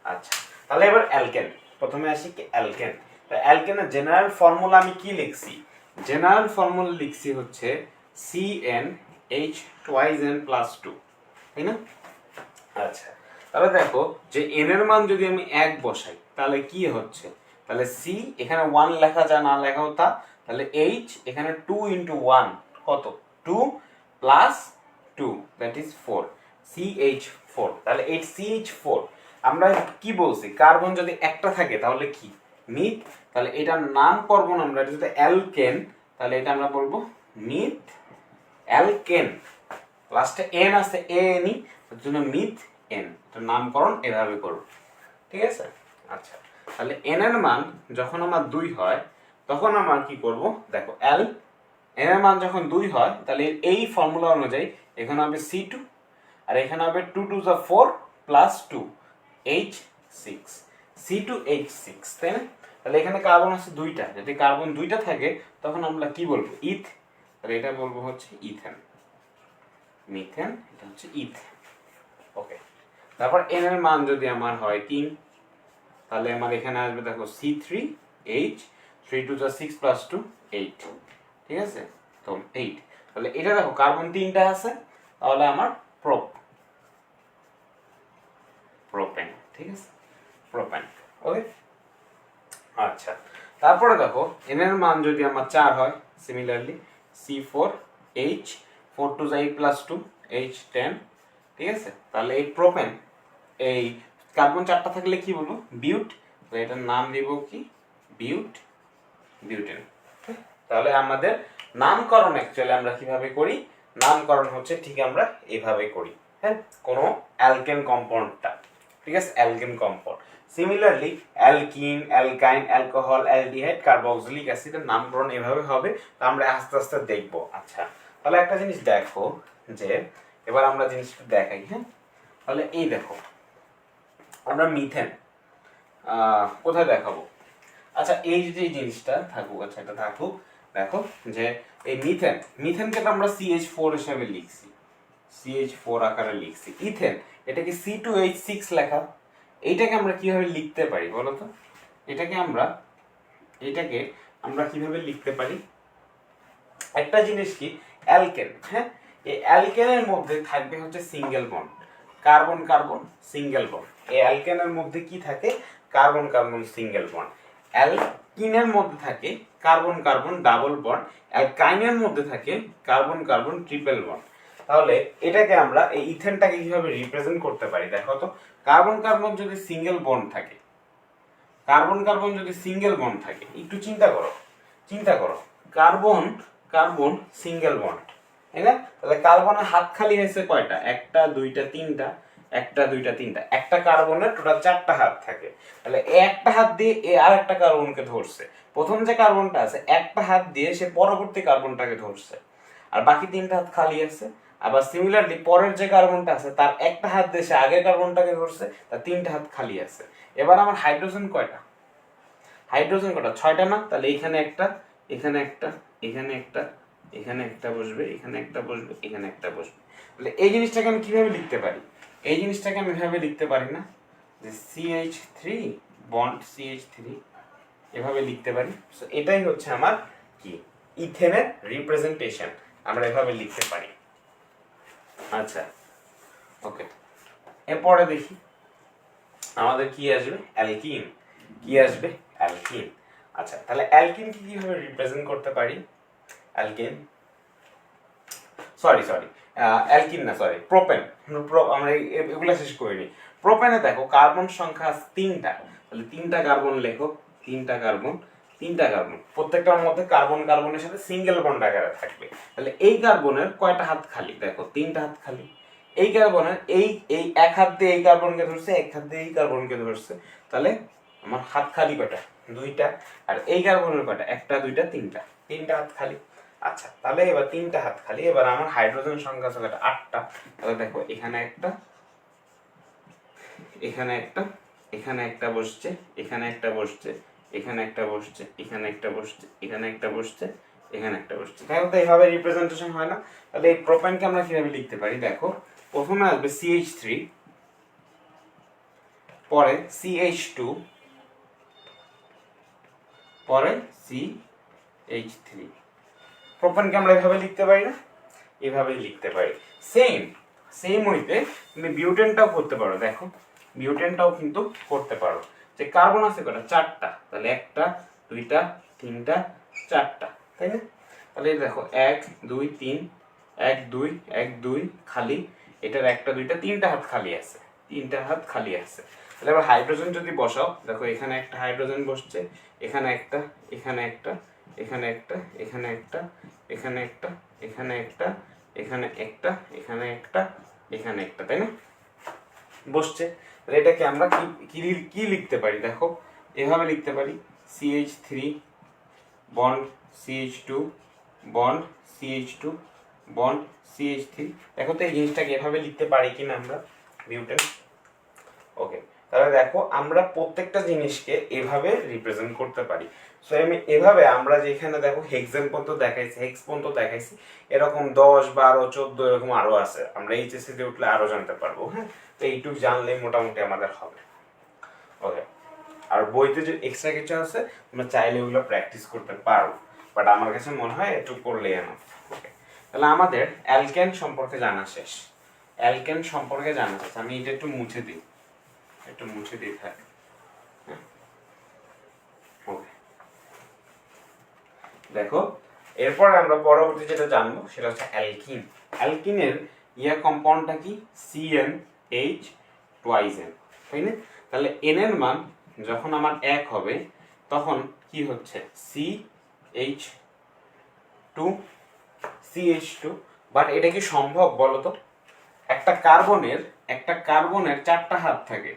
আচ্ছা, তাহলে এবার অ্যালকেন, প্রথমে আসি কি অ্যালকেন। তো অ্যালকেনের জেনারেল ফর্মুলা আমি কি লিখছি, জেনারেল ফর্মুলা লিখছি হচ্ছে CnH2n+2, তাই না। আচ্ছা, তাহলে দেখো যে এন এর মান যদি আমি 1 বসাই তাহলে কি হচ্ছে, তাহলে সি এখানে 1 লেখা যা না লেখাও তা, তাহলে এইচ এখানে 2 × 1 কত, 2 + 2 দ্যাট ইজ 4, CH4। তাহলে এই CH4, আমরা কি বলছি, কার্বন যদি একটা থাকে তাহলে কি মিথ, তাহলে এটার নাম করব না আমরা, এটা যদি অ্যালকেন তাহলে এটা আমরা বলবো মিথ অ্যালকেন। লাস্টে এন আছে এন ই, তার জন্য মিথ এন, এটার নামকরণ এভাবে করব, ঠিক আছে। আচ্ছা, তাহলে এন এর মান যখন আমার 2 হয় তখন আমার কি করব, দেখো এল এন এর মান যখন 2 হয় তাহলে এই ফর্মুলা অনুযায়ী এখানে হবে C2 আর এখানে হবে 2 2 যা 4 প্লাস 2 H6 C2H6, তাই না? তাহলে এখানে কার্বন আছে 2টা, যদি কার্বন 2টা থাকে তখন আমরা কি বলবো, ইথ, তাহলে এটা বলবো হচ্ছে ইথেন, মিথেন, এটা হচ্ছে ইথেন। ওকে, তারপর এন এর মান যদি আমার হয় 3 তাহলে আমার এখানে আসবে দেখো C3H 3 2 যা 6 প্লাস 2 8, ঠিক আছে, তো 8। তাহলে এটা দেখো কার্বন 3টা আছে, তাহলে আমার প্রোপেন, ঠিক আছে, প্রোপেন। ওকে, আচ্ছা, তারপরে দেখো এন এর মান যদি আমার 4 হয়, সিমিলারলি C4H 4 2 যা 8 প্লাস 2 H10, ঠিক আছে, তাহলে এই প্রোপেন, এই কার্বন 4টা থাকলে কি বলবো, বিউট, তো এটার নাম দিব কি, বিউটেন। তাহলে আমাদের নামকরণ অ্যাকচুয়ালি আমরা কিভাবে করি, নামকরণ হচ্ছে ঠিক আমরা এভাবে করি, হ্যাঁ, কোন অ্যালকেন কম্পাউন্ডটা, ঠিক আছে, alkane compound. Similarly alkyne, অ্যালকাইন, alcohol, aldehyde, carboxylic অ্যাসিডের নামকরণ এভাবে হবে, তো আমরা আস্তে আস্তে দেখবো। আচ্ছা, তাহলে একটা জিনিস দেখো, যে এবার আমরা জিনিসটা দেখাই, হ্যাঁ, তাহলে এই দেখো আমরা মিথেন কোথায় দেখাবো, আচ্ছা এই যে জিনিসটা থাকুক, আচ্ছা এটা থাকুক, দেখো যে এই মিথেনকে তো আমরা CH4 হিসেবে লিখছি, CH4 আকারে লিখছি। ইথেন, এটাকে C2H6 লেখা, এইটাকে আমরা কিভাবে লিখতে পারি বলো তো, এটাকে আমরা কিভাবে লিখতে পারি, একটা জিনিস কি অ্যালকেন, হ্যাঁ, এই অ্যালকেনের মধ্যে থাকবে হচ্ছে single bond, carbon carbon single bond. এই অ্যালকেনের মধ্যে কি থাকে, কার্বন কার্বন সিঙ্গেল বন্ড। অ্যালকিনের মধ্যে থাকে কার্বন কার্বন ডাবল বন্ড, অ্যালকাইনের মধ্যে থাকে কার্বন কার্বন ট্রিপল বন্ড। তাহলে এটাকে আমরা এই ইথেনটাকে কিভাবে রিপ্রেজেন্ট করতে পারি দেখো তো, কার্বন কার্বন যদি সিঙ্গেল বন্ড থাকে, কার্বন কার্বন যদি সিঙ্গেল বন্ড থাকে, একটু চিন্তা করো কার্বন কার্বন সিঙ্গেল বন্ড, তাই না? তাহলে কার্বনের হাত খালি হয়েছে কয়টা, একটা দুইটা তিনটা, একটা দুইটা তিনটা, একটা কার্বনের টোটাল 4টা হাত থাকে। তাহলে একটা হাত দিয়ে আর একটা কার্বনকে ধরছে, প্রথম যে কার্বনটা আছে একটা হাত দিয়ে সে পরবর্তী কার্বনটাকে ধরছে, আর বাকি 3টা হাত খালি আছে। আবার সিমিলারলি পরের যে কার্বনটা আছে তার একটা হাত দিয়ে সে আগের কার্বনটাকে ধরছে, তার 3টা হাত খালি আছে। এবার আমার হাইড্রোজেন কয়টা, হাইড্রোজেন কয়টা, 6টা না? তাহলে এখানে একটা, এখানে একটা, এখানে একটা, এখানে একটা বসবে, এখানে একটা বসবে, এখানে একটা বসবে। তাহলে এই জিনিসটাকে আমি কিভাবে লিখতে পারি, এই জিনিসটাকে আমি এভাবে লিখতে পারি না যে CH3 বন্ড CH3, এভাবে লিখতে পারি। সো এটাই হচ্ছে আমার কি ইথেনের রিপ্রেজেন্টেশন, আমরা এভাবে লিখতে পারি। আচ্ছা, ওকে, এরপরে দেখি আমাদের কি আসবে, অ্যালকিন, কি আসবে, অ্যালকিন। আচ্ছা, তাহলে অ্যালকিন কি কিভাবে রিপ্রেজেন্ট করতে পারি, অ্যালকিন, সরি অ্যালকিন না, সরি প্রোপেন, আমরা এগুলো শেষ করিনি। প্রোপেনে দেখো কার্বন সংখ্যা 3টা, তাহলে 3টা কার্বন লেখো, 3টা কার্বন, প্রত্যেকটার মধ্যে কার্বন কার্বনের সাথে সিঙ্গেল বন্ড আকারে থাকবে। তাহলে এই কার্বনের কয়টা হাত খালি, দেখো 3টা হাত খালি। এই কার্বনের এই এই এক হাত দিয়ে এই কার্বনকে ধরছে, এক হাত দিয়ে এই কার্বনকে ধরছে, তাহলে আমার হাত খালি কয়টা, 2টা। আর এই কার্বনের কয়টা, একটা দুইটা তিনটা, 3টা হাত খালি। আচ্ছা, তাহলে এবার 3টা হাত খালি, এবার আমার হাইড্রোজেন সংখ্যা আছে 8টা। তাহলে দেখো এখানে একটা, এখানে একটা, এখানে একটা বসছে, এখানে একটা বসছে, এখানে একটা বসছে, এখানে একটা বসছে, এখানে একটা বসছে, এখানে একটা বসছে। তাহলে তো এইভাবে রিপ্রেজেন্টেশন হয় না? তাহলে এই প্রোপেনকে আমরা কিভাবে লিখতে পারি, দেখো প্রথমে আসবে CH3, পরে CH2, পরে CH3। প্রোপেনকে আমরা এভাবে লিখতে পারি না, এভাবেই লিখতে পারি। সেম ওইতে তুমি বিউটেনটাও করতে পারো, দেখো বিউটেনটাও কিন্তু করতে পারো। যে কার্বন আছে কয়টা, 4টা, তাহলে একটা দুইটা তিনটা 4টা, তাই না? তাহলে দেখো 1 2 3, 1 2 1 2 খালি, এটার একটা দুইটা 3টা হাত খালি আছে, 3টা হাত খালি আছে। তাহলে এবার হাইড্রোজেন যদি বসাও, দেখো এখানে একটা হাইড্রোজেন বসছে, এখানে একটা, এখানে একটা, এখানে একটা, এখানে একটা, এখানে একটা, এখানে একটা, এখানে একটা, এখানে একটা, এখানে একটা, তাই না? বসছে। তাহলে এটাকে আমরা কি কি লিখতে পারি? দেখো এভাবে লিখতে পারি, CH3 bond CH2 bond CH2 bond CH3। দেখো তো এই জিনিসটাকে এভাবে লিখতে পারি কিনা আমরা, বিউটেন। ওকে, তাহলে দেখো আমরা প্রত্যেকটা জিনিসকে এভাবে রিপ্রেজেন্ট করতে পারি। সো আমি এভাবে আমরা যেখানে দেখো হেক্সেন পর্যন্ত দেখাইছি, হেক্স পর্যন্ত দেখাইছি, এরকম 10 12 14 এরকম আরো আছে, আমরা এইচএসসি তে উঠলে আরো জানতে পারবো। হ্যাঁ, তো এইটুকু জানলেই মোটামুটি আমাদের হবে। ওকে, আর বইতে যে এক্সট্রা কিছু আছে তোমরা চাইলে ওগুলো প্র্যাকটিস করতে পারো, বাট আমার কাছে মনে হয় একটু করলেই এনাফ। ওকে, তাহলে আমাদের অ্যালকেন সম্পর্কে জানা শেষ। অ্যালকেন সম্পর্কে জানা শেষ। আমি এটা একটু মুছে দিই, একটু মুছে দিই থাকে। ওকে, দেখো এরপর আমরা পরবর্তী যেটা জানবো সেটা হচ্ছে অ্যালকিন। অ্যালকিনের কম্পাউন্ডটা কি? CnH টুয়াইস n, তাই না? তাহলে n এর মান যখন আমার 1 হবে তখন কি হচ্ছে? CH2, বাট এটা কি সম্ভব বলো তো? একটা কার্বনের 4টা হাত থাকে,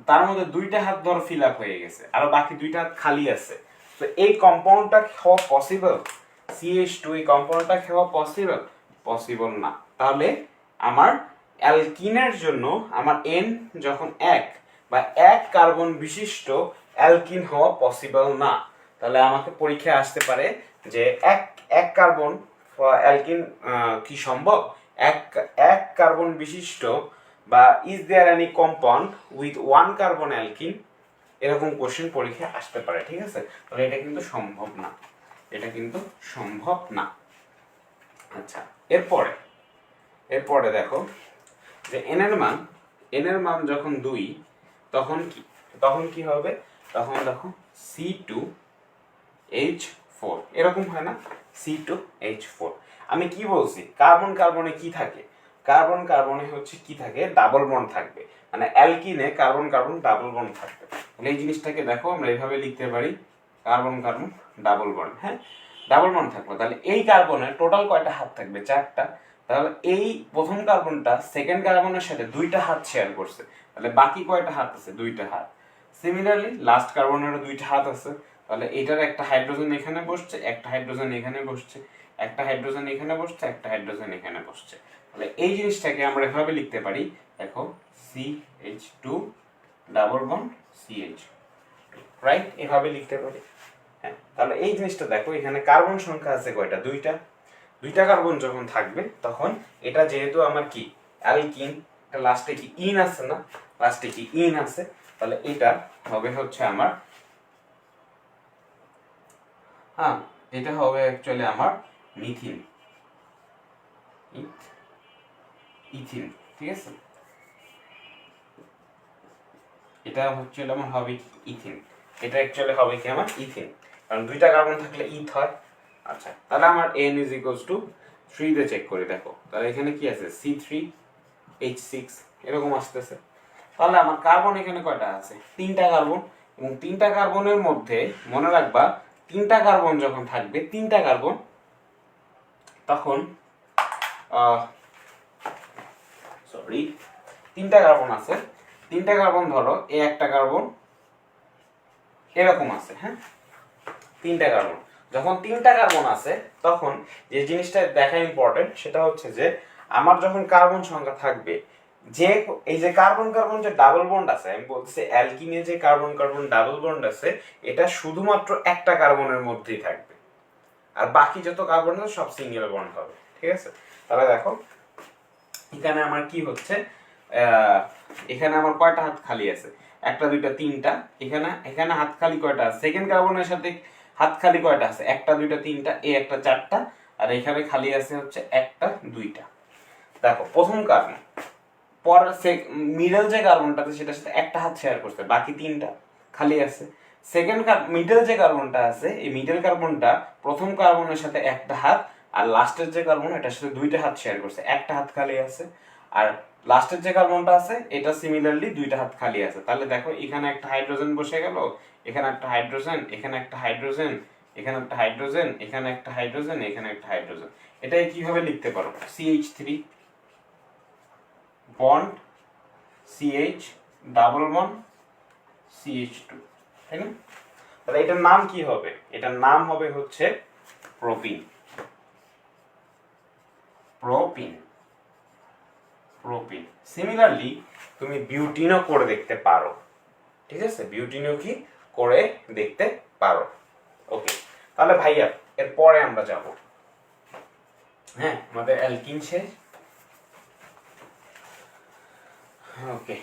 তার মধ্যে 2টা হাত ধরো ফিল আপ হয়ে গেছে, আর বাকি 2টা হাত খালি আছে। তো এই কম্পাউন্ডটা হওয়া পসিবল? CH2 এই কম্পাউন্ডটা হওয়া পসিবল? পসিবল না। তাহলে আমার অ্যালকিনের জন্য আমার N যখন 1 বা 1 কার্বন বিশিষ্ট অ্যালকিন হওয়া পসিবল না। তাহলে আমাকে পরীক্ষায় আসতে পারে যে এক কার্বন অ্যালকিন কি সম্ভব? এক কার্বন বিশিষ্ট বা is there any compound with 1 carbon alkene, এরকম কোশ্চেন পরীক্ষায় আসতে পারে। ঠিক আছে, তাহলে এটা কিন্তু সম্ভব না, এটা কিন্তু সম্ভব না। আচ্ছা, এরপরে দেখো যে n এর মান যখন 2 তখন কি হবে? তখন দেখো C2H4 এরকম হয় না? C2H4। আমি কি বলছি? কার্বনে কি থাকে? কার্বনে হচ্ছে কি থাকে? ডাবল বন্ড থাকবে, মানে অ্যালকিনে কার্বন ডাবল বন্ড থাকবে। তাহলে এই জিনিসটাকে দেখো আমরা এইভাবে লিখতে পারি, কার্বন ডাবল বন্ড। হ্যাঁ, ডাবল বন্ড থাকবে। তাহলে এই কার্বনের টোটাল কয়টা হাত থাকবে? 4টা। তাহলে এই প্রথম কার্বনটা সেকেন্ড কার্বনের সাথে 2টা হাত শেয়ার করছে, তাহলে বাকি কয়টা হাত আছে? 2টা হাত। সিমিলারলি লাস্ট কার্বনেরও 2টা হাত আছে, তাহলে এটার একটা হাইড্রোজেন এখানে বসছে, একটা হাইড্রোজেন এখানে বসছে, একটা হাইড্রোজেন এখানে বসছে, একটা হাইড্রোজেন এখানে বসছে। তাহলে এই জিনিসটাকে আমরা এভাবে লিখতে পারি, দেখো CH2 double bond CH, right? এভাবে লিখতে পারি। হ্যাঁ, তাহলে এই জিনিসটা দেখো, এখানে কার্বন সংখ্যা আছে কয়টা? 2টা কার্বন যখন থাকবে তখন এটা যেহেতু আমার কি অ্যালকিন, এটা লাস্টে কি ইন আছে না? লাস্টে কি ইন আছে, তাহলে এটা হবে হচ্ছে আমার, হ্যাঁ এটা হবে অ্যাকচুয়ালি আমার মিথিন, ইথিন। ঠিক আছে, এটা হচ্ছে আমার হবে ইথিন, এটা অ্যাকচুয়ালি হবে কি আমার ইথিন, কারণ 2টা কার্বন থাকলে ইথ হয়। আচ্ছা, তাহলে আমার n is equals to 3 দিয়ে চেক করে দেখো, তাহলে এখানে কি আছে? C3H6 এরকম আসতেছে। তাহলে আমার কার্বন এখানে কয়টা আছে? 3টা কার্বন, এবং 3টা কার্বনের মধ্যে মনে রাখবা 3টা কার্বন যখন থাকবে, 3টা কার্বন তখন সরি 3টা কার্বন আছে, 3টা কার্বন ধরো এই একটা কার্বন এরকম আছে। হ্যাঁ, 3টা কার্বন, যখন 3টা কার্বন আছে তখন যে জিনিসটা দেখা ইম্পর্টেন্ট সেটা হচ্ছে যে আমার যখন কার্বন সংখ্যা থাকবে, যে এই যে কার্বন যে ডাবল বন্ড আছে, আমি বলতেছি অ্যালকিনে যে কার্বন ডাবল বন্ড আছে, এটা শুধুমাত্র একটা কার্বনের মধ্যেই থাকবে, আর বাকি যত কার্বন আছে সব সিঙ্গেল বন্ড হবে। ঠিক আছে, তাহলে দেখো এখানে আমার কি হচ্ছে, এখানে আমার কয়টা হাত খালি আছে? 1টা 2টা 3টা। এখানে হাত খালি কয়টা আছে? সেকেন্ড কার্বনের সাথে হাত খালি কয়টা আছে? 1টা 2টা 3টা, এই একটা 4টা, আর এখানে খালি আছে হচ্ছে 1টা 2টা। দেখো প্রথম কার্বন পর মিডল যে কার্বনটা আছে সেটার সাথে একটা হাত শেয়ার করছে, বাকি 3টা খালি আছে। সেকেন্ড মিডল যে কার্বনটা আছে, এই মিডল কার্বনটা প্রথম কার্বনের সাথে একটা হাত, আর লাস্টের যে কার্বন এটার সাথে 2টা হাত শেয়ার করছে, একটা হাত খালি আছে। আর লাস্টের যে কার্বনটা আছে এটা সিমিলারলি দুইটা হাত খালি আছে। তাহলে দেখো এখানে একটা হাইড্রোজেন বসে গেল, এখানে একটা হাইড্রোজেন, এখানে একটা হাইড্রোজেন, এখানে একটা হাইড্রোজেন, এখানে একটা হাইড্রোজেন, এখানে একটা হাইড্রোজেন। এটাই কিভাবে লিখতে পারো, CH3 bond CH double bond CH2, তাই না? তাহলে এটার নাম কি হবে? এটার নাম হবে হচ্ছে প্রোপিন। প্রোপিন প্রোপিন সিমিলারলি তুমি বিউটিনও করে দেখতে পারো, ঠিক আছে? বিউটিনও কি করে দেখতে পারো। ওকে, তাহলে ভাইয়া এরপরে আমরা যাব, হ্যাঁ আমাদের অ্যালকিন শেষ। ওকে,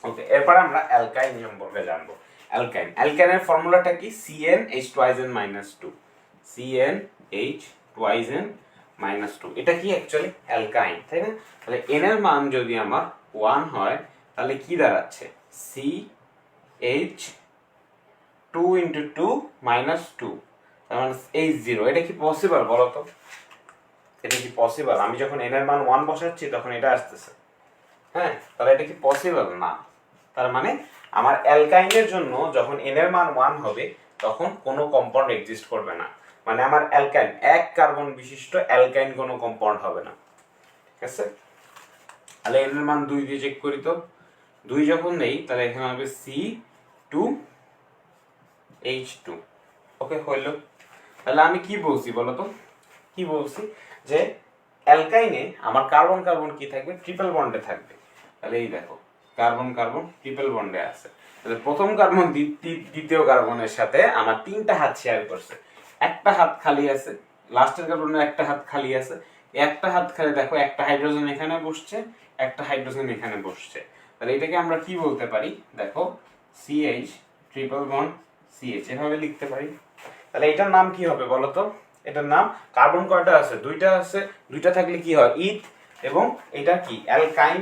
ওকে এরপর আমরা অ্যালকাইন সম্পর্কে জানবো। অ্যালকাইনের ফর্মুলাটা কি? CnH2n-2, CnH2n-2। এটা কি অ্যাকচুয়ালি অ্যালকাইন, তাই না? তাহলে n এর মান যদি আমার 1 হয় তাহলে কি দাঁড়াচ্ছে? CH2 × 2 - 2, তার মানে H0। এটা কি পসিবল বলো তো? এটা কি পসিবল? আমি যখন n এর মান 1 বসাচ্ছি তখন এটা আসতেছে, হ্যাঁ? তাহলে এটা কি পসিবল না। তার মানে আমার অ্যালকাইনের জন্য যখন n এর মান 1 হবে তখন কোনো কম্পাউন্ড এক্সিস্ট করবে না, মানে আমার অ্যালকাইন এক কার্বন বিশিষ্ট অ্যালকাইন কোনো কম্পাউন্ড হবে না, ঠিক আছে? তাহলে n এর মান 2 দিয়ে চেক করি তো, 2 যখন নেই তাহলে এখানে হবে C2H2। ওকে হইল। তাহলে আমি কি বলছি বলো তো, কি বলছি? যে অ্যালকাইনে আমার কার্বন কার্বন কি থাকবে? ট্রিপল বন্ডে থাকবে। তাহলে এই দেখো কার্বন কার্বন ট্রিপল বন্ডে আছে। তাহলে প্রথম কার্বন দ্বিতীয় কার্বনের সাথে আমার 3টা হাত শেয়ার করছে, একটা হাত খালি আছে, লাস্টের কার্বনের একটা হাত খালি আছে। একটা হাত খালি দেখো, একটা হাইড্রোজেন এখানে বসছে, একটা হাইড্রোজেন এখানে বসছে। তাহলে এটাকে আমরা কি বলতে পারি? দেখো CH ট্রিপল বন্ড CH এভাবে লিখতে পারি। তাহলে এটার নাম কি হবে বলো তো? এটার নাম, কার্বন কয়টা আছে? 2টা আছে, 2টা থাকলে কি হয়? ইথ। এবং এটা কি? অ্যালকাইন।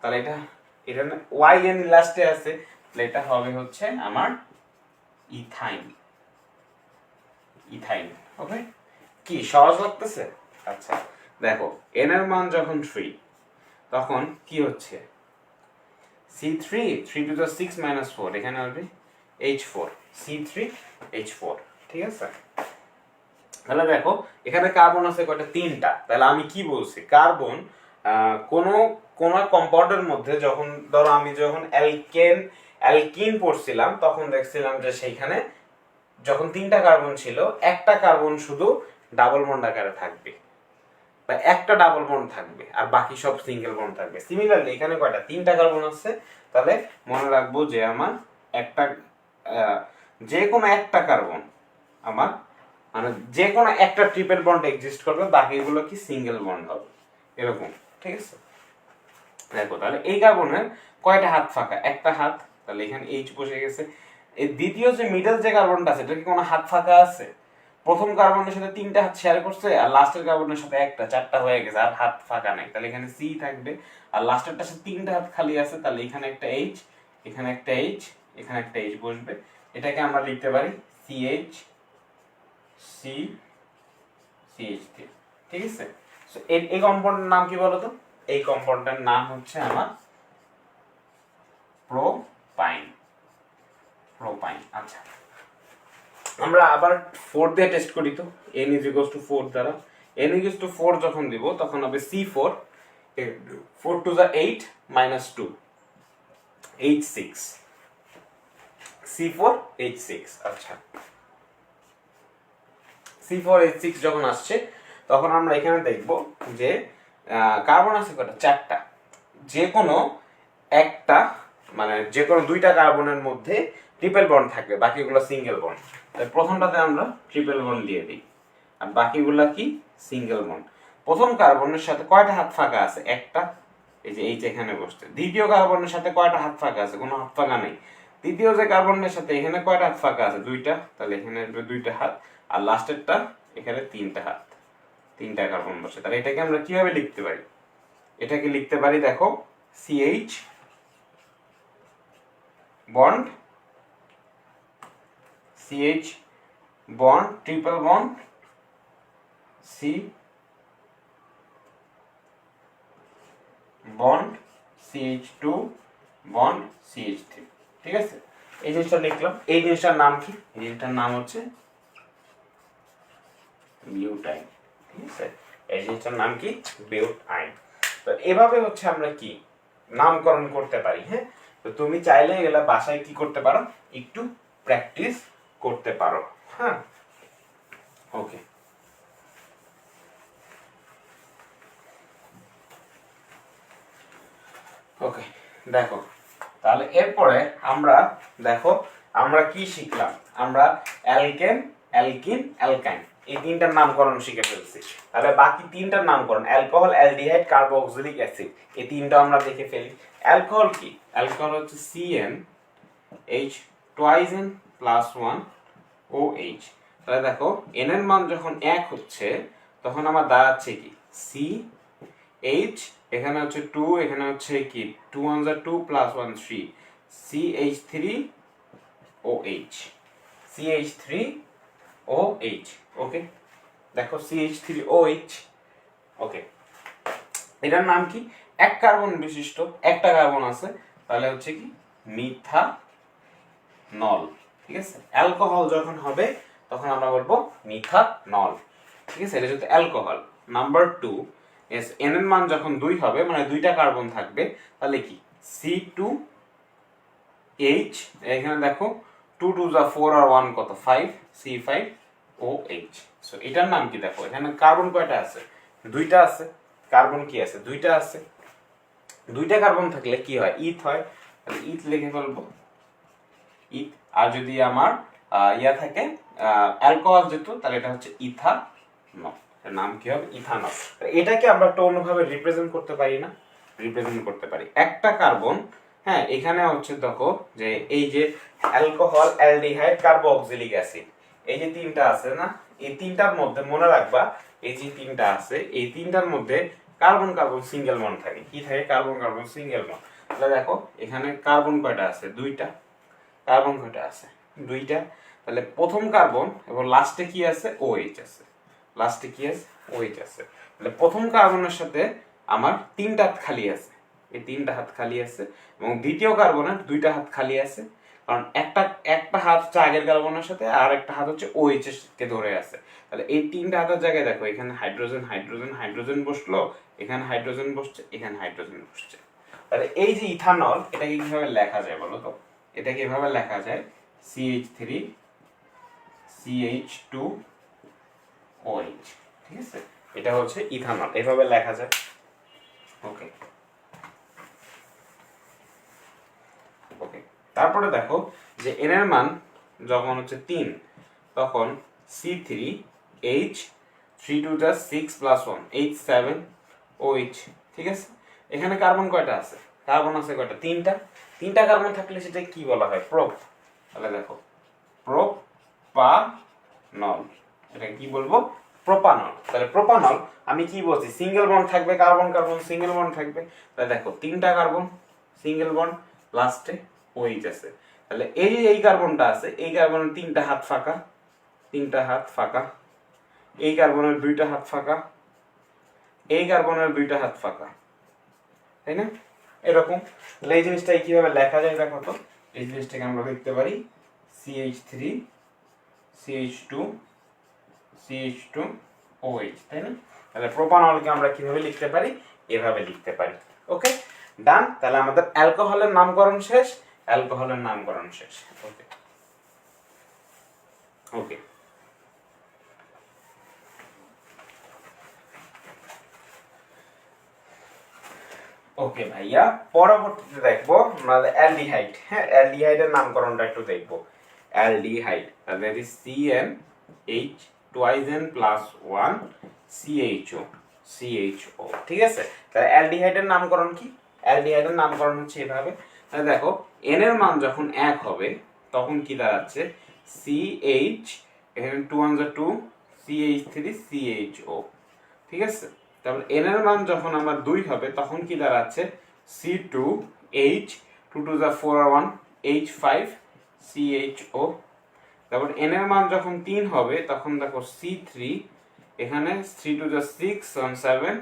তাহলে এটা YN লাস্টে আছে, তাহলে এটা হবে হচ্ছে আমার ইথাইন। ইথাইন। ওকে, কি সহজ লাগতেছে? আচ্ছা দেখো n এর মান যখন 3 তখন কি হচ্ছে? C3 3 to the 6 - 4, এখানে হবে H4, C3H4, ঠিক আছে? তাহলে দেখো এখানে কার্বন আছে কয়টা? 3টা। তাহলে আমি কি বলছি? কার্বন কোনো কোন কম্পাউন্ডের মধ্যে যখন ধরো আমি যখন অ্যালকিন পড়ছিলাম তখন দেখছিলাম যে সেইখানে যখন 3টা কার্বন ছিল একটা কার্বন শুধু ডাবল বন্ড আকারে থাকবে, বা একটা ডাবল বন্ড থাকবে আর বাকি সব সিঙ্গেল বন্ড থাকবে। সিমিলারলি এখানে কয়টা? 3টা কার্বন আছে। তাহলে মনে রাখবো যে আমার একটা যে কোনো একটা কার্বন আমার মানে যে কোনো একটা ট্রিপল বন্ড এক্সিস্ট করবে, বাকিগুলো কি সিঙ্গেল বন্ড হবে, এরকম, ঠিক আছে? দেখো তাহলে এই কার্বনের কয়টা হাত ফাঁকা? একটা হাত, তাহলে এখানে H বসে গেছে। এই দ্বিতীয় যে মিডল যে কার্বনটা আছে এটা কি কোনো হাত ফাঁকা আছে? প্রথম কার্বনের সাথে 3টা হাত শেয়ার করছে আর লাস্টের কার্বনের সাথে একটা, 4টা হয়ে গেছে, আর হাত ফাঁকা নেই। তাহলে এখানে C থাকবে, আর লাস্টেরটার সাথে 3টা হাত খালি আছে, তাহলে এখানে একটা H, এখানে একটা H, এখানে একটা H বসবে। এটাকে আমরা লিখতে পারি CH CH3, ঠিক আছে? সো এই কম্পাউন্ডের নাম কি বলতো? এই কম্পাউন্ডের নাম হচ্ছে আমার প্রোপাইন। প্রোপাইন। আচ্ছা আমরা আবার 4 দিয়ে টেস্ট করি তো, n = 4 দ্বারা। n = 4 যখন দিব তখন হবে C4 4 to the 8 - 2 H6, C4H6। আচ্ছা C4H6 যখন আসছে তখন আমরা এখানে দেখব যে কার্বন আছে কয়টা? 4টা। যে কোনো একটা মানে যে কোনো 2টা কার্বনের মধ্যে ট্রিপল বন্ড থাকবে, বাকিগুলো সিঙ্গেল বন্ড। তাই প্রথমটাতে আমরা ট্রিপল বন্ড দিয়ে দিই আর বাকিগুলো কি? Single bond. প্রথম কার্বনের সাথে কয়টা হাত ফাঁকা আছে? একটা, এই যে এইচ এখানে বসছে। দ্বিতীয় কার্বনের সাথে কয়টা হাত ফাঁকা আছে? কোনো হাত ফাঁকা নেই। তৃতীয় যে কার্বনের সাথে এখানে কয়টা হাত ফাঁকা আছে? 2টা, তাহলে এখানে 2টা হাত, আর লাস্টেরটা এখানে 3টা হাত, 3টা কার্বন বসে। তাহলে এটাকে আমরা কিভাবে লিখতে পারি? এটাকে লিখতে পারি দেখো CH bond CH bond triple bond C bond CH2 bond CH3, ঠিক আছে? এই জিনিসটা লিখলাম। এই জিনিসটার নাম কি? এই জিনিসটার নাম হচ্ছে বিউটাইন, ঠিক আছে? এই জিনিসটার নাম কি? বিউটাইন। তো এভাবে হচ্ছে আমরা কি নামকরণ করতে পারি। হ্যাঁ, তো তুমি চাইলে এগুলা বাসায় কি করতে পারো, একটু প্র্যাকটিস করতে পারো। হ্যাঁ, ওকে। ওকে, দেখো তাহলে এরপরে আমরা দেখো আমরা কি শিখলাম। আমরা অ্যালকেন, অ্যালকিন, অ্যালকাইন এই তিনটার নামকরণ শিখে ফেলছি। তাহলে বাকি তিনটার নামকরণ অ্যালকোহল, অ্যালডিহাইড, কার্বক্সিলিক অ্যাসিড এই তিনটা আমরা দেখে ফেলি। অ্যালকোহল কি? অ্যালকোহল হচ্ছে CnH twice n plus 1 OH। তাহলে দেখো n এর মান যখন 1 হচ্ছে তখন আমার দাঁড়াচ্ছে কি CH, এখানে হচ্ছে 2, এখানে হচ্ছে কি 2 1 2 plus 1 3 CH3OH, CH3OH। ওকে, দেখো CH3OH। ওকে, এটার নাম কি? এক কার্বন বিশিষ্ট, একটা কার্বন আছে, তাহলে হচ্ছে কি মিথানল, ঠিক আছে? অ্যালকোহল যখন হবে তখন আমরা বলবো মিথানল, ঠিক আছে? এটা হচ্ছে অ্যালকোহল। নাম্বার 2, এস এন এর মান যখন 2 হবে, মানে দুইটা কার্বন থাকবে, তাহলে কি C2H, এখানে দেখো 2 2 যা 4 আর 1 কত 5, C5OH। সো এটার নাম কি? দেখো এখানে কার্বন কয়টা আছে? দুইটা আছে। কার্বন কি আছে? দুইটা আছে। দুইটা কার্বন থাকলে কি হয়? ইথ হয়। তাহলে ইথ লিখে ফেলবো, ইথ। আর যদি আমার ইয়া থাকে অ্যালকোহল যেত, তাহলে এটা হচ্ছে ইথানল। এর নাম কি হবে? ইথানল। এটাকে আমরা একটা অন্যভাবে রিপ্রেজেন্ট করতে পারি না? রিপ্রেজেন্ট করতে পারি। একটা কার্বন, হ্যাঁ, এখানে হচ্ছে দেখো যে এই যে অ্যালকোহল, অ্যালডিহাইড, কার্বক্সিলিক অ্যাসিড এই যে তিনটা আছে না, এই তিনটার মধ্যে মনে রাখবা এই যে তিনটা আছে, এই তিনটার মধ্যে কার্বন কার্বন সিঙ্গেল বন্ড থাকে। কি থাকে? Carbon carbon single bond. তাহলে দেখো এখানে কার্বন কয়টা আছে? দুইটা। কার্বন কয়টা আছে? দুইটা। তাহলে প্রথম কার্বন এবং লাস্টে কি আছে? OH আছে। লাস্টে কি আছে? OH আছে। তাহলে প্রথম কার্বনের সাথে আমার তিনটা হাত খালি আছে, এই তিনটা হাত খালি আছে, এবং দ্বিতীয় কার্বনের দুইটা হাত খালি আছে, কারণ একটা হাত হচ্ছে আগের কার্বনের সাথে আর একটা হাত হচ্ছে OH এর কে ধরে আছে। তাহলে এই তিনটা হাতের জায়গায় দেখো এখানে হাইড্রোজেন হাইড্রোজেন হাইড্রোজেন বসলো, এখানে হাইড্রোজেন বসছে, এখানে হাইড্রোজেন বসছে। তাহলে এই যে ইথানল, এটাকে কিভাবে লেখা যায় বলো তো? এটাকে এভাবে লেখা যায় CH3CH2OH, ঠিক আছে? এটা হচ্ছে ইথানল, এভাবে লেখা যায়। ওকে, ওকে। তারপরে দেখো যে এন এর মান যখন হচ্ছে 3, তখন C3H 3 2 6 plus 1 H7OH, ঠিক আছে? এখানে কার্বন কয়টা আছে? কার্বন আছে কয়টা? তিনটা। তিনটা কার্বন থাকলে সেটা কি বলা হয়? প্রোপ। তাহলে দেখো প্রোপানল, এটা কি বলবো? প্রোপানল। তাহলে প্রোপানল আমি কি বলছি? সিঙ্গেল বন্ড থাকবে, কার্বন কার্বন সিঙ্গেল বন্ড থাকবে। তাহলে দেখো তিনটা কার্বন সিঙ্গেল বন্ড, লাস্টে OH আছে। তাহলে এই যে এই কার্বনটা আছে, এই কার্বনের তিনটা হাত ফাঁকা, তিনটা হাত ফাঁকা, এই কার্বনের দুইটা হাত ফাঁকা, এই কার্বনের দুইটা হাত ফাঁকা, তাই না? এরকম। তাহলে এই জিনিসটা কিভাবে লেখা যায় দেখো তো। এই জিনিসটাকে আমরা লিখতে পারি CH3CH2CH2OH, তাই না? তাহলে প্রোপানলকে আমরা কিভাবে লিখতে পারি? এভাবে লিখতে পারি। ওকে, ডান। তাহলে আমাদের অ্যালকোহলের নামকরণ শেষ, অ্যালকোহলের নামকরণ শেষ। ওকে, ওকে। ওকে ভাইয়া, পরবর্তীতে দেখবো আমরা অ্যালডিহাইড। হ্যাঁ, অ্যালডিহাইডের নামকরণটা একটু দেখবো। অ্যালডিহাইড, তাহলে CnH twice n plus 1 CHO, ঠিক আছে? তাহলে অ্যালডিহাইডের নামকরণ কি? অ্যালডিহাইডের নামকরণ হচ্ছে এভাবে। তাহলে দেখো n এর মান যখন 1 হবে তখন কি দাঁড়াচ্ছে? CH, এখানে 2 1 2 CH3CHO, ঠিক আছে? তারপর n এর মান যখন আমার 2 হবে তখন কি দাঁড়াচ্ছে? C2H 2 2 4 আর 1 H5CHO। তারপর n এর মান যখন 3 হবে তখন দেখো C3 এখানে 3 টু দ্য 6 1 7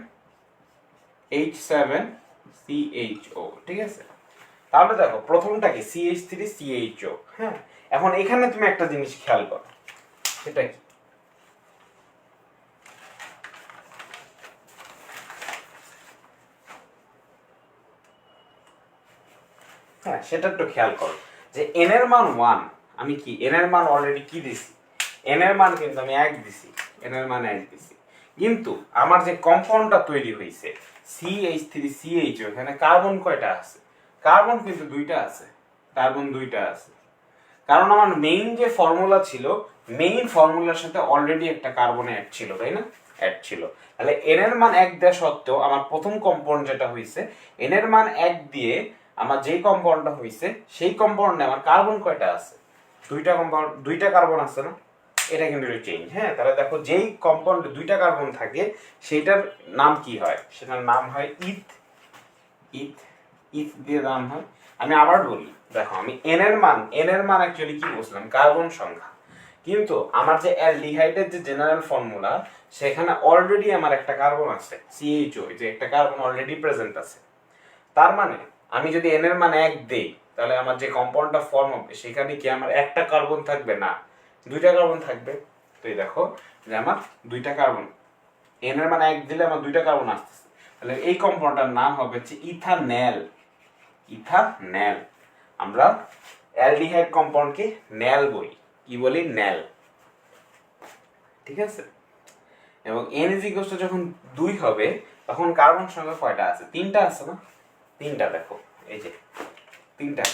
H7 CHO, ঠিক আছে। তাহলে দেখো প্রথমটা কি CH3 CHO, হ্যাঁ। এখন এখানে তুমি একটা জিনিস খেয়াল করো, সেটা কি, হ্যাঁ সেটা একটু খেয়াল করো যে n এর মান 1, আমি কি n এর মান অলরেডি কি দিছি, n এর মান কিন্তু আমি 1 দিছি, n এর মান 1 দিছি, কিন্তু আমার যে কম্পাউন্ডটা তৈরি হয়েছে CH3CHO, এখানে কার্বন কয়টা আছে, কার্বন কিন্তু দুইটা আছে, কার্বন দুইটা আছে, কারণ আমার মেইন যে ফর্মুলা ছিল, মেইন ফর্মুলার সাথে অলরেডি একটা কার্বন অ্যাড ছিল, তাই না, অ্যাড ছিল। তাহলে n এর মান 1 দেওয়া সত্ত্বেও আমার প্রথম কম্পাউন্ড যেটা হয়েছে, n এর মান 1 দিয়ে আমার যেই কম্পাউন্ডটা হয়েছে সেই কম্পাউন্ডে আমার কার্বন কয়টা আছে, দুইটা কম্পাউন্ড, দুইটা কার্বন আছে না, এটা কিন্তু চেঞ্জ, হ্যাঁ। তাহলে দেখো যেই কম্পাউন্ডে দুইটা কার্বন থাকে সেইটার নাম কি হয়, সেটার নাম হয় ইথ, ইথ, ইথ দিয়ে নাম হয়। আমি আবার বলি, দেখো আমি n এর মান অ্যাকচুয়ালি কি বলছিলাম, কার্বন সংখ্যা, কিন্তু আমার যে অ্যালডিহাইডের যে জেনারেল ফর্মুলা, সেখানে অলরেডি আমার একটা কার্বন আছে CHO, যে একটা কার্বন অলরেডি প্রেজেন্ট আছে। তার মানে আমি যদি n এর মান 1 দেই, তাহলে আমার যে কম্পাউন্ডটা ফর্ম হবে সেখানে কি আমার একটা কার্বন থাকবে, না দুইটা কার্বন থাকবে। তো এই দেখো যে আমার দুইটা কার্বন, n এর মান 1 দিলে আমার দুইটা কার্বন আসতেছে, তাহলে এই কম্পাউন্ডটার নাম হবে হচ্ছে ইথানেল, ইথানেল। আমরা অ্যালডিহাইড কম্পাউন্ডকে ন্যাল বলি, কি বলি, ন্যাল, ঠিক আছে। এবং n যখন 2 হবে তখন কার্বন সংখ্যা কয়টা আছে, 3টা আছে না, 3টা, দেখো এই যে 3টা,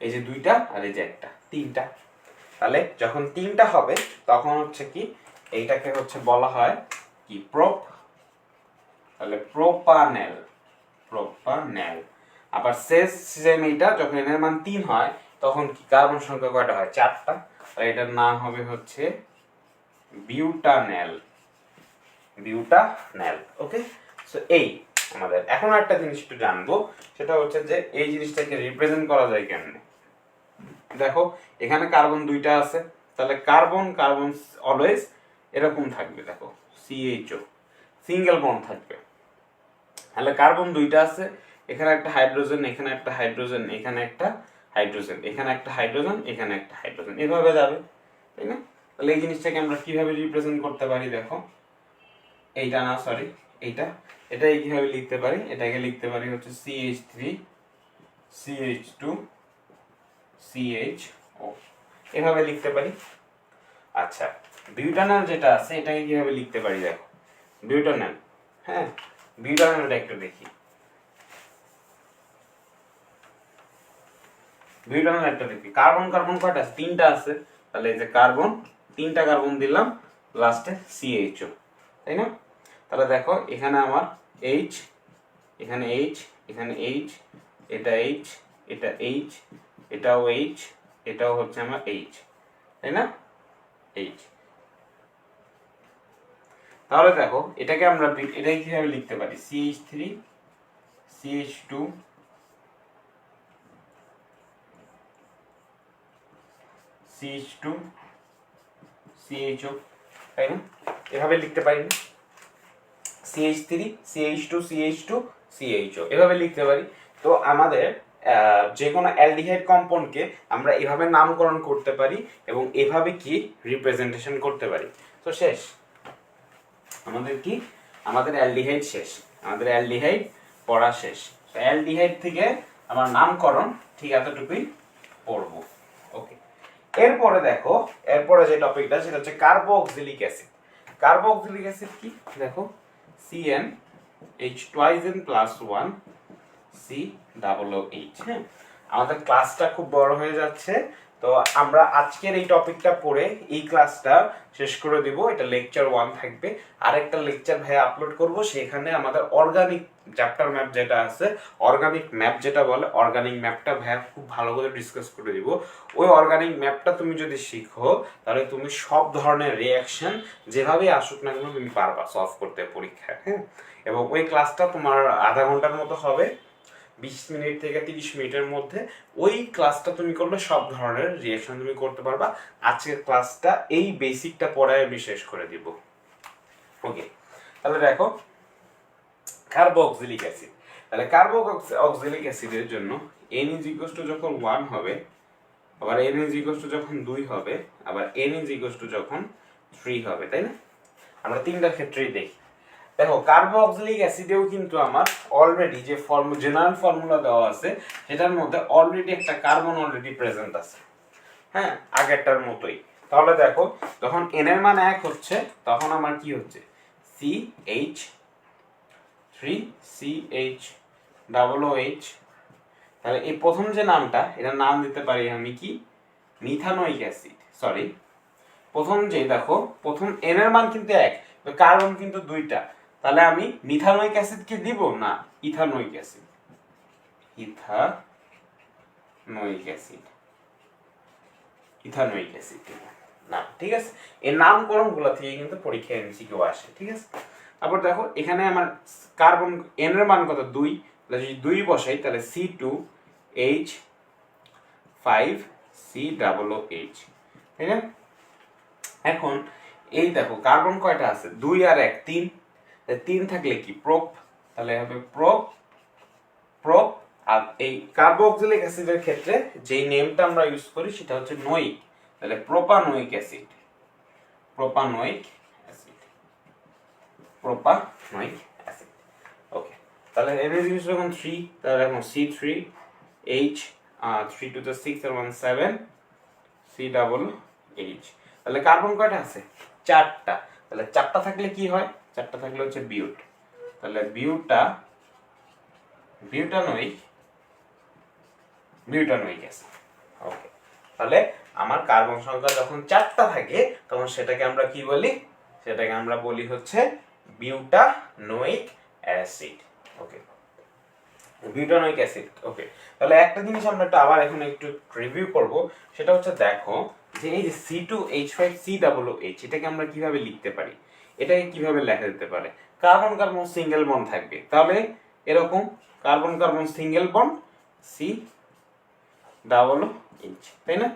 এই যে 2টা আর এই যে একটা, 3টা। তাহলে যখন 3টা হবে তখন হচ্ছে কি, এইটাকে হচ্ছে বলা হয় কি, প্রোপ, তাহলে প্রোপানেল, প্রোপানেল। আবার সেম এইটা যখন n এর মান 3 হয় তখন কি কার্বন সংখ্যা কয়টা হয়, 4টা, আর এটার নাম হবে হচ্ছে বিউটানেল, বিউটানেল, ওকে। সো এই আমাদের এখন একটা জিনিস একটু জানবো, সেটা হচ্ছে যে এই জিনিসটাকে রিপ্রেজেন্ট করা যায় কেমনে। দেখো এখানে কার্বন দুইটা আছে, তাহলে কার্বন কার্বন অলওয়েজ এরকম থাকবে, দেখো CHO সিঙ্গেল বন্ড থাকবে। তাহলে কার্বন দুইটা আছে, এখানে একটা হাইড্রোজেন, এখানে একটা হাইড্রোজেন, এখানে একটা হাইড্রোজেন, এখানে একটা হাইড্রোজেন, এখানে একটা হাইড্রোজেন, এভাবে যাবে, তাই না। তাহলে এই জিনিসটাকে আমরা কিভাবে রিপ্রেজেন্ট করতে পারি, দেখো এইটা না, সরি এইটা, এটাই কিভাবে লিখতে পারি, এটাকে লিখতে পারি হচ্ছে CH3 CH2 CHO, এভাবে লিখতে পারি। আচ্ছা বিউটানল যেটা আছে এটাকে কিভাবে লিখতে পারি, দেখো বিউটানল, হ্যাঁ বিউটানলটা একটু দেখি, বিউটানল একটা দেখি, কার্বন কার্বন কয়টা আছে, 3টা আছে, তাহলে এই যে কার্বন, 3টা কার্বন দিলাম, লাস্টে CHO, তাই না। তাহলে দেখো এখানে আমার H, এখানে H, এখানে H, এটা H, এটা H, এটাও H, এটাও হচ্ছে আমার H, তাই না, H। তাহলে দেখো এটাকে আমরা এটাকে কিভাবে লিখতে পারি, CH3 CH2 CH2 CHO, তাই না, এভাবে লিখতে পারি না, CH3 CH2 CH2 CHO, এভাবে লিখতে পারি। তো আমাদের যে কোনো অ্যালডিহাইড কম্পাউন্ডকে আমরা এভাবে নামকরণ করতে পারি এবং এভাবে কি রিপ্রেজেন্টেশন করতে পারি। তো শেষ আমাদের কি, আমাদের অ্যালডিহাইড শেষ, আমাদের অ্যালডিহাইড পড়া শেষ। অ্যালডিহাইড থেকে আমার নামকরণ ঠিক এতটুকুই পড়বো, ওকে। এরপরে দেখো, এরপরে যে টপিকটা সেটা হচ্ছে কার্বক্সিলিক অ্যাসিড। কার্বক্সিলিক অ্যাসিড কি, দেখো CnH2n+1 COOH, হ্যাঁ। আমাদের ক্লাসটা খুব বড় হয়ে যাচ্ছে, তো আমরা আজকের এই টপিকটা পড়ে এই ক্লাসটা শেষ করে দিব। এটা লেকচার 1 থাকবে, আরেকটা লেকচার ভাই আপলোড করব, সেখানে আমাদের অর্গানিক চ্যাপ্টার ম্যাপ যেটা আছে, অর্গানিক ম্যাপ যেটা বলে, অর্গানিক ম্যাপটা ভাই খুব ভালো করে ডিসকাস করে দিব। ওই অর্গানিক ম্যাপটা তুমি যদি শিখো তাহলে তুমি সব ধরনের রিঅ্যাকশন যেভাবেই আসুক না কেন তুমি পারবা সলভ করতে পরীক্ষায়, হ্যাঁ। এবং ওই ক্লাসটা তোমার আধা ঘন্টার মতো হবে, 20 মিনিট থেকে 30 মিনিটের মধ্যে ওই ক্লাসটা তুমি করলে সব ধরনের রিঅ্যাকশন তুমি করতে পারবা। আজকের ক্লাসটা এই বেসিকটা পড়ায় আমি শেষ করে দিব। ওকে, তাহলে দেখো কার্বক্সিলিক অ্যাসিড, তাহলে কার্বক্সিলিক অ্যাসিডের জন্য n ইজ ইকুয়ালস টু যখন 1 হবে, আবার n ইজ ইকুয়ালস টু যখন 2 হবে, আবার n ইজ ইকুয়ালস টু যখন 3 হবে, তাই না? আমরা তিনটার ক্ষেত্রেই দেখি। দেখো কার্বক্সিলিক অ্যাসিডেও কিন্তু আমার অলরেডি যে জেনারেল ফর্মুলা দেওয়া আছে সেটার মধ্যে অলরেডি একটা কার্বন অলরেডি প্রেজেন্ট আছে, হ্যাঁ, আগেরটার মতোই। তাহলে দেখো যখন n এর মান 1 হচ্ছে তখন আমার কি হচ্ছে CH3CH তাহলে এই প্রথম যে নামটা এটার নাম দিতে পারি আমি কি মিথানোইক অ্যাসিড। সরি, প্রথম যে দেখো প্রথম n এর মান কিন্তু 1, কার্বন কিন্তু 2টা, তাহলে আমি মিথানোইক অ্যাসিড কি দিব না ইথানোইক অ্যাসিড, ইথানোইক অ্যাসিড না, ঠিক আছে? এই নামকরণগুলো থেকে কিন্তু পরীক্ষায় এমসিকিউ আসে, ঠিক আছে? তারপর দেখো এখানে আমার কার্বন n এর মান কত 2, তাহলে যদি 2 বসাই তাহলে C2H5COOH, তাই না? এখন এই দেখো কার্বন কয়টা আছে 2 আর 1 3, 3 থাকলে কি প্রোপ, তাহলে হবে প্রোপ। আর এই কার্বক্সিলিক অ্যাসিডের ক্ষেত্রে যেই নেমটা আমরা ইউজ করি সেটা হচ্ছে নোইক, তাহলে প্রোপানোইক অ্যাসিড। ওকে, তাহলে n ইজ ইকুয়াল যখন 3, তাহলে এখন C3H 3 to the 6 R 1 7 COOH। তাহলে কার্বন কয়টা আছে 4টা, তাহলে 4টা থাকলে কি হয়, 4টা থাকলে হচ্ছে বিউট, তাহলে বিউটানোইক অ্যাসিড। ওকে, তাহলে আমার কার্বন সংখ্যা যখন 4টা থাকে তখন সেটাকে আমরা কি বলি, সেটাকে আমরা বলি হচ্ছে বিউটানোইক অ্যাসিড। ওকে, বিউটানোইক অ্যাসিড। ওকে, তাহলে একটা জিনিস আমরা একটু আবার এখন একটু রিভিউ করব, সেটা হচ্ছে দেখো যে এই যে C2H5COOH এটাকে আমরা কিভাবে লিখতে পারি, এটাকে কিভাবে লেখা যেতে পারে, কার্বন কার্বন সিঙ্গেল বন্ড থাকবে, তাহলে এরকম carbon carbon single bond COOH, তাই না?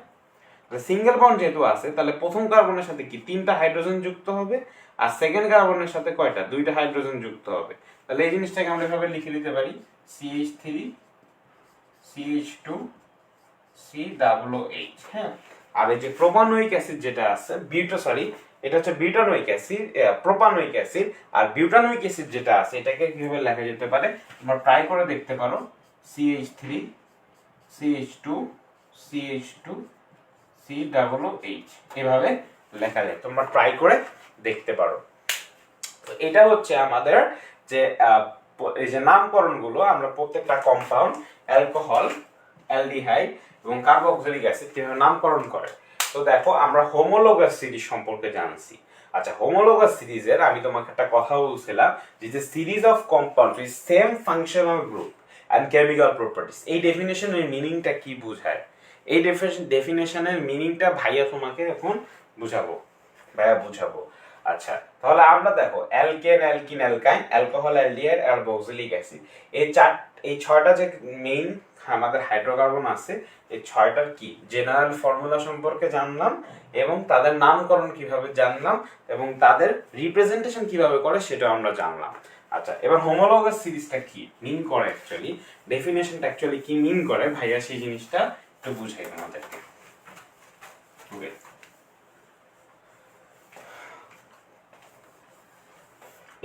সিঙ্গেল বন্ড যেহেতু আছে তাহলে প্রথম কার্বনের সাথে কি 3টা হাইড্রোজেন যুক্ত হবে, আর সেকেন্ড কার্বনের সাথে কয়টা 2টা হাইড্রোজেন যুক্ত হবে। তাহলে এই জিনিসটাকে আমরা এভাবে লিখে দিতে পারি CH3CH2COOH, হ্যাঁ। আর এই যে প্রোপানোইক অ্যাসিড যেটা আছে এটা হচ্ছে বিউটানোইক অ্যাসিড, প্রোপানোইক অ্যাসিড, আর বিউটানোইক অ্যাসিড যেটা আছে এটাকে কিভাবে লেখা যেতে পারে তোমরা ট্রাই করে দেখতে পারো, CH3CH2CH2COOH এভাবে লেখা যায়, তোমরা ট্রাই করে দেখতে পারো। তো এটা হচ্ছে আমাদের যে এই যে নামকরণগুলো আমরা প্রত্যেকটা কম্পাউন্ড, অ্যালকোহল, অ্যালডিহাইড এবং কার্বক্সিলিক অ্যাসিড কিভাবে নামকরণ করে। তো দেখো আমরা হোমোলোগাস সিরিজ সম্পর্কে জানছি। আচ্ছা, হোমোলোগাস সিরিজের আমি তোমাকে একটা কথা বলছিলাম যে series of compound with same functional group and chemical properties, এই ডেফিনেশনের মিনিংটা কি বোঝায়, এই ডেফিনেশনের মিনিংটা ভাইয়া তোমাকে এখন বুঝাবো। আচ্ছা, তাহলে আমরা দেখো alkane, alkyne, অ্যালকাইন, alcohol, aldehyde, carboxylic acid, এই 6টা যে মেইন আমাদের হাইড্রোকার্বন আছে, এই 6টার কি জেনারেল ফর্মুলা সম্পর্কে জানলাম এবং তাদের নামকরণ কিভাবে জানলাম এবং তাদের রিপ্রেজেন্টেশন কিভাবে করে সেটাও আমরা জানলাম। আচ্ছা, এবার হোমোলোগাস সিরিজটা কি মিন করে, অ্যাকচুয়ালি ডেফিনেশনটা অ্যাকচুয়ালি কি মিন করে ভাইয়া সেই জিনিসটা একটু বুঝাই তোমাদেরকে। ওকে,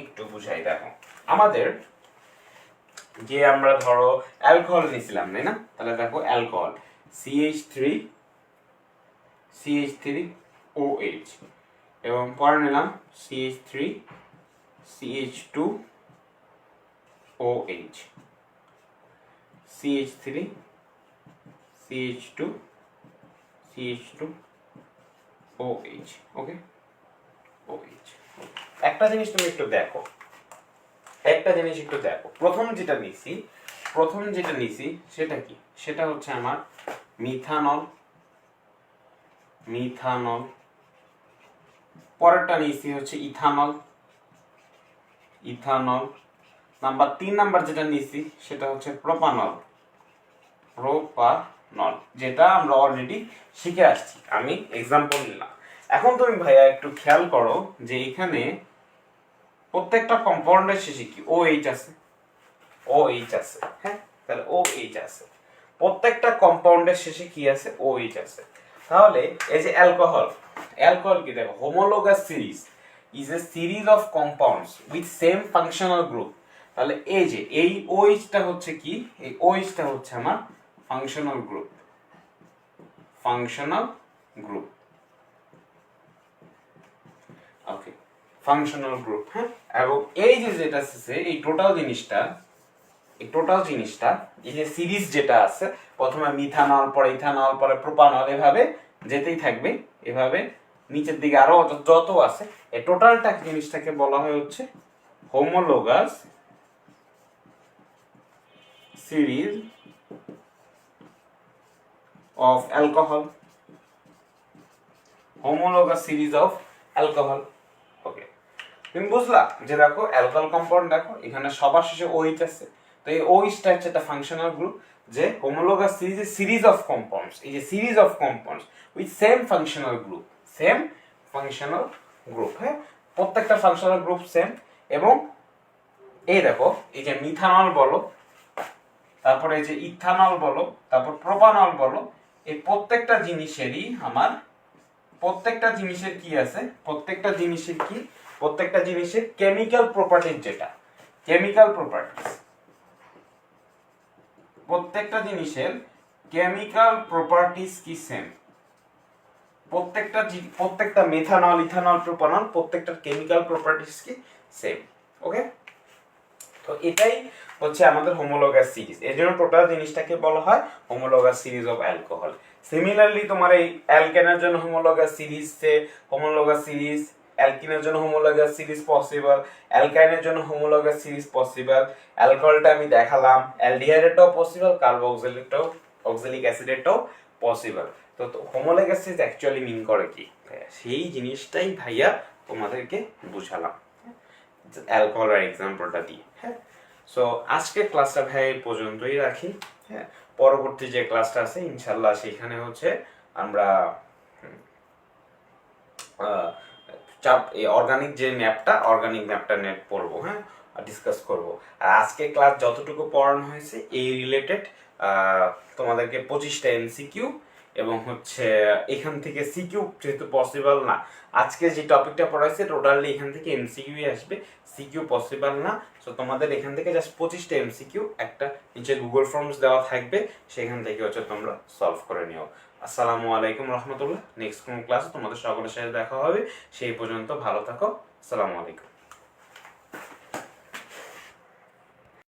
একটু বুঝাই। দেখো আমাদের যে আমরা ধরো অ্যালকোহল নিছিলাম, তাই না? তাহলে দেখো অ্যালকোহল CH3OH এবং পরে নিলাম CH3CH2OH, CH3CH2CH2OH, ওকে, OH। একটা জিনিস তুমি একটু দেখো, প্রথম যেটা নিছি সেটা কি, সেটা হচ্ছে আমার মিথানল, পরেরটা নিছি হচ্ছে ইথানল, নাম্বার 3 নাম্বার যেটা নিছি সেটা হচ্ছে প্রোপানল, যেটা আমরা অলরেডি শিখে আসছি, আমি এক্সাম্পল নিলাম। এখন তুমি ভাইয়া একটু খেয়াল করো যে এখানে প্রত্যেকটা কম্পাউন্ডের শেষে কি OH আছে, OH আছে, হ্যাঁ, তাহলে OH আছে, প্রত্যেকটা কম্পাউন্ডের শেষে কি আছে, OH আছে। তাহলে এই যে অ্যালকোহল, অ্যালকোহল কি দেখো, homologous series is a series of compounds with same functional group. তাহলে এই যে এই OH-টা হচ্ছে কি, এই OH-টা হচ্ছে আমার ফাংশনাল গ্রুপ, ফাংশনাল গ্রুপ, ওকে, ফাংশনাল গ্রুপ, হ্যাঁ। এবং এই যে যেটা আছে এই টোটাল জিনিসটা, এই যে সিরিজ যেটা আছে, প্রথমে মিথানল, পরে ইথানল, পরে প্রোপানল, এভাবে যেতেই থাকবে, এভাবে নিচের দিকে আরো যত আছে, এই টোটালটা জিনিসটাকে বলা হয় হচ্ছে homologous series of alcohol, homologous series of alcohol, okay. তুমি বুঝলা যে দেখো অ্যালকোহল কম্পাউন্ড, দেখো এখানে সবার শেষে OH আছে, তো এই OH-টা হচ্ছে একটা ফাংশনাল গ্রুপ, যে হোমোলোগাস সিরিজ অফ কম্পাউন্ডস, এই যে series of compounds with same functional group, same functional group, হ্যাঁ, প্রত্যেকটা ফাংশনাল গ্রুপ সেম। এবং এই দেখো এই যে মিথানল বলো, তারপরে এই যে ইথানল বলো, তারপর প্রোপানল বলো, এই প্রত্যেকটা জিনিসেরই আমার, প্রত্যেকটা জিনিসের কি আছে, প্রত্যেকটা জিনিসের কি, প্রত্যেকটা জিনিসের কেমিক্যাল প্রপার্টিজ, যেটা কেমিক্যাল প্রপার্টিজ, প্রত্যেকটা জিনিসের কেমিক্যাল প্রপার্টিজ কি সেম, প্রত্যেকটা মেথানল, ইথানল, প্রোপানল, প্রত্যেকটার কেমিক্যাল প্রপার্টিজ কি সেম, ওকে। তো এটাই হচ্ছে আমাদের হোমোলোগাস সিরিজ, এর জন্য টোটাল জিনিসটাকে বলা হয় homologous series of alcohol. Similarly তোমার এই অ্যালকেনের জন্য হোমোলোগাস সিরিজ, হোমোলোগাস সিরিজ, অ্যালকিনের জন্য হোমোলোগাস সিরিজ পসিবল, অ্যালকাইনের জন্য হোমোলোগাস সিরিজ পসিবল, অ্যালকোহলটা আমি দেখালাম, অ্যালডিহাইডেরটাও পসিবল, কার্বক্সিলিকটাও, অক্সালিক অ্যাসিডেরটাও পসিবল। তো হোমোলোগাস সিরিজ অ্যাকচুয়ালি মিন করে কি, সেই জিনিসটাই ভাইয়া তোমাদেরকে বুঝালাম অ্যালকোহলের এক্সাম্পলটা দিয়ে, হ্যাঁ। সো আজকের ক্লাসটা ভাই এই পর্যন্তই রাখি, হ্যাঁ। পরবর্তী যে ক্লাসটা আছে ইনশাল্লাহ সেখানে হচ্ছে আমরা অর্গানিক যে অর্গানিক ম্যাপটা নেট পড়বো, হ্যাঁ, ডিসকাস করব। আর আজকে ক্লাস যতটুকু পড়ানো হয়েছে এই রিলেটেড তোমাদেরকে 25টা MCQ এবং হচ্ছে এখান থেকে সিকিউ যেহেতু পসিবল না, আজকে যে টপিকটা পড়াইছে টোটালি এখান থেকে MCQ আসবে, সিকিউ পসিবল না। সো তোমাদের এখান থেকে জাস্ট 25টা MCQ, একটা নিচে গুগল ফর্মস দেওয়া থাকবে, সেখান থেকে হচ্ছে তোমরা সলভ করে নিও। আসসালামু আলাইকুম রহমতুল্লাহ। নেক্সট কোন ক্লাসে তোমাদের সকলের সাথে দেখা হবে, সেই পর্যন্ত ভালো থাকো। আসসালামু আলাইকুম।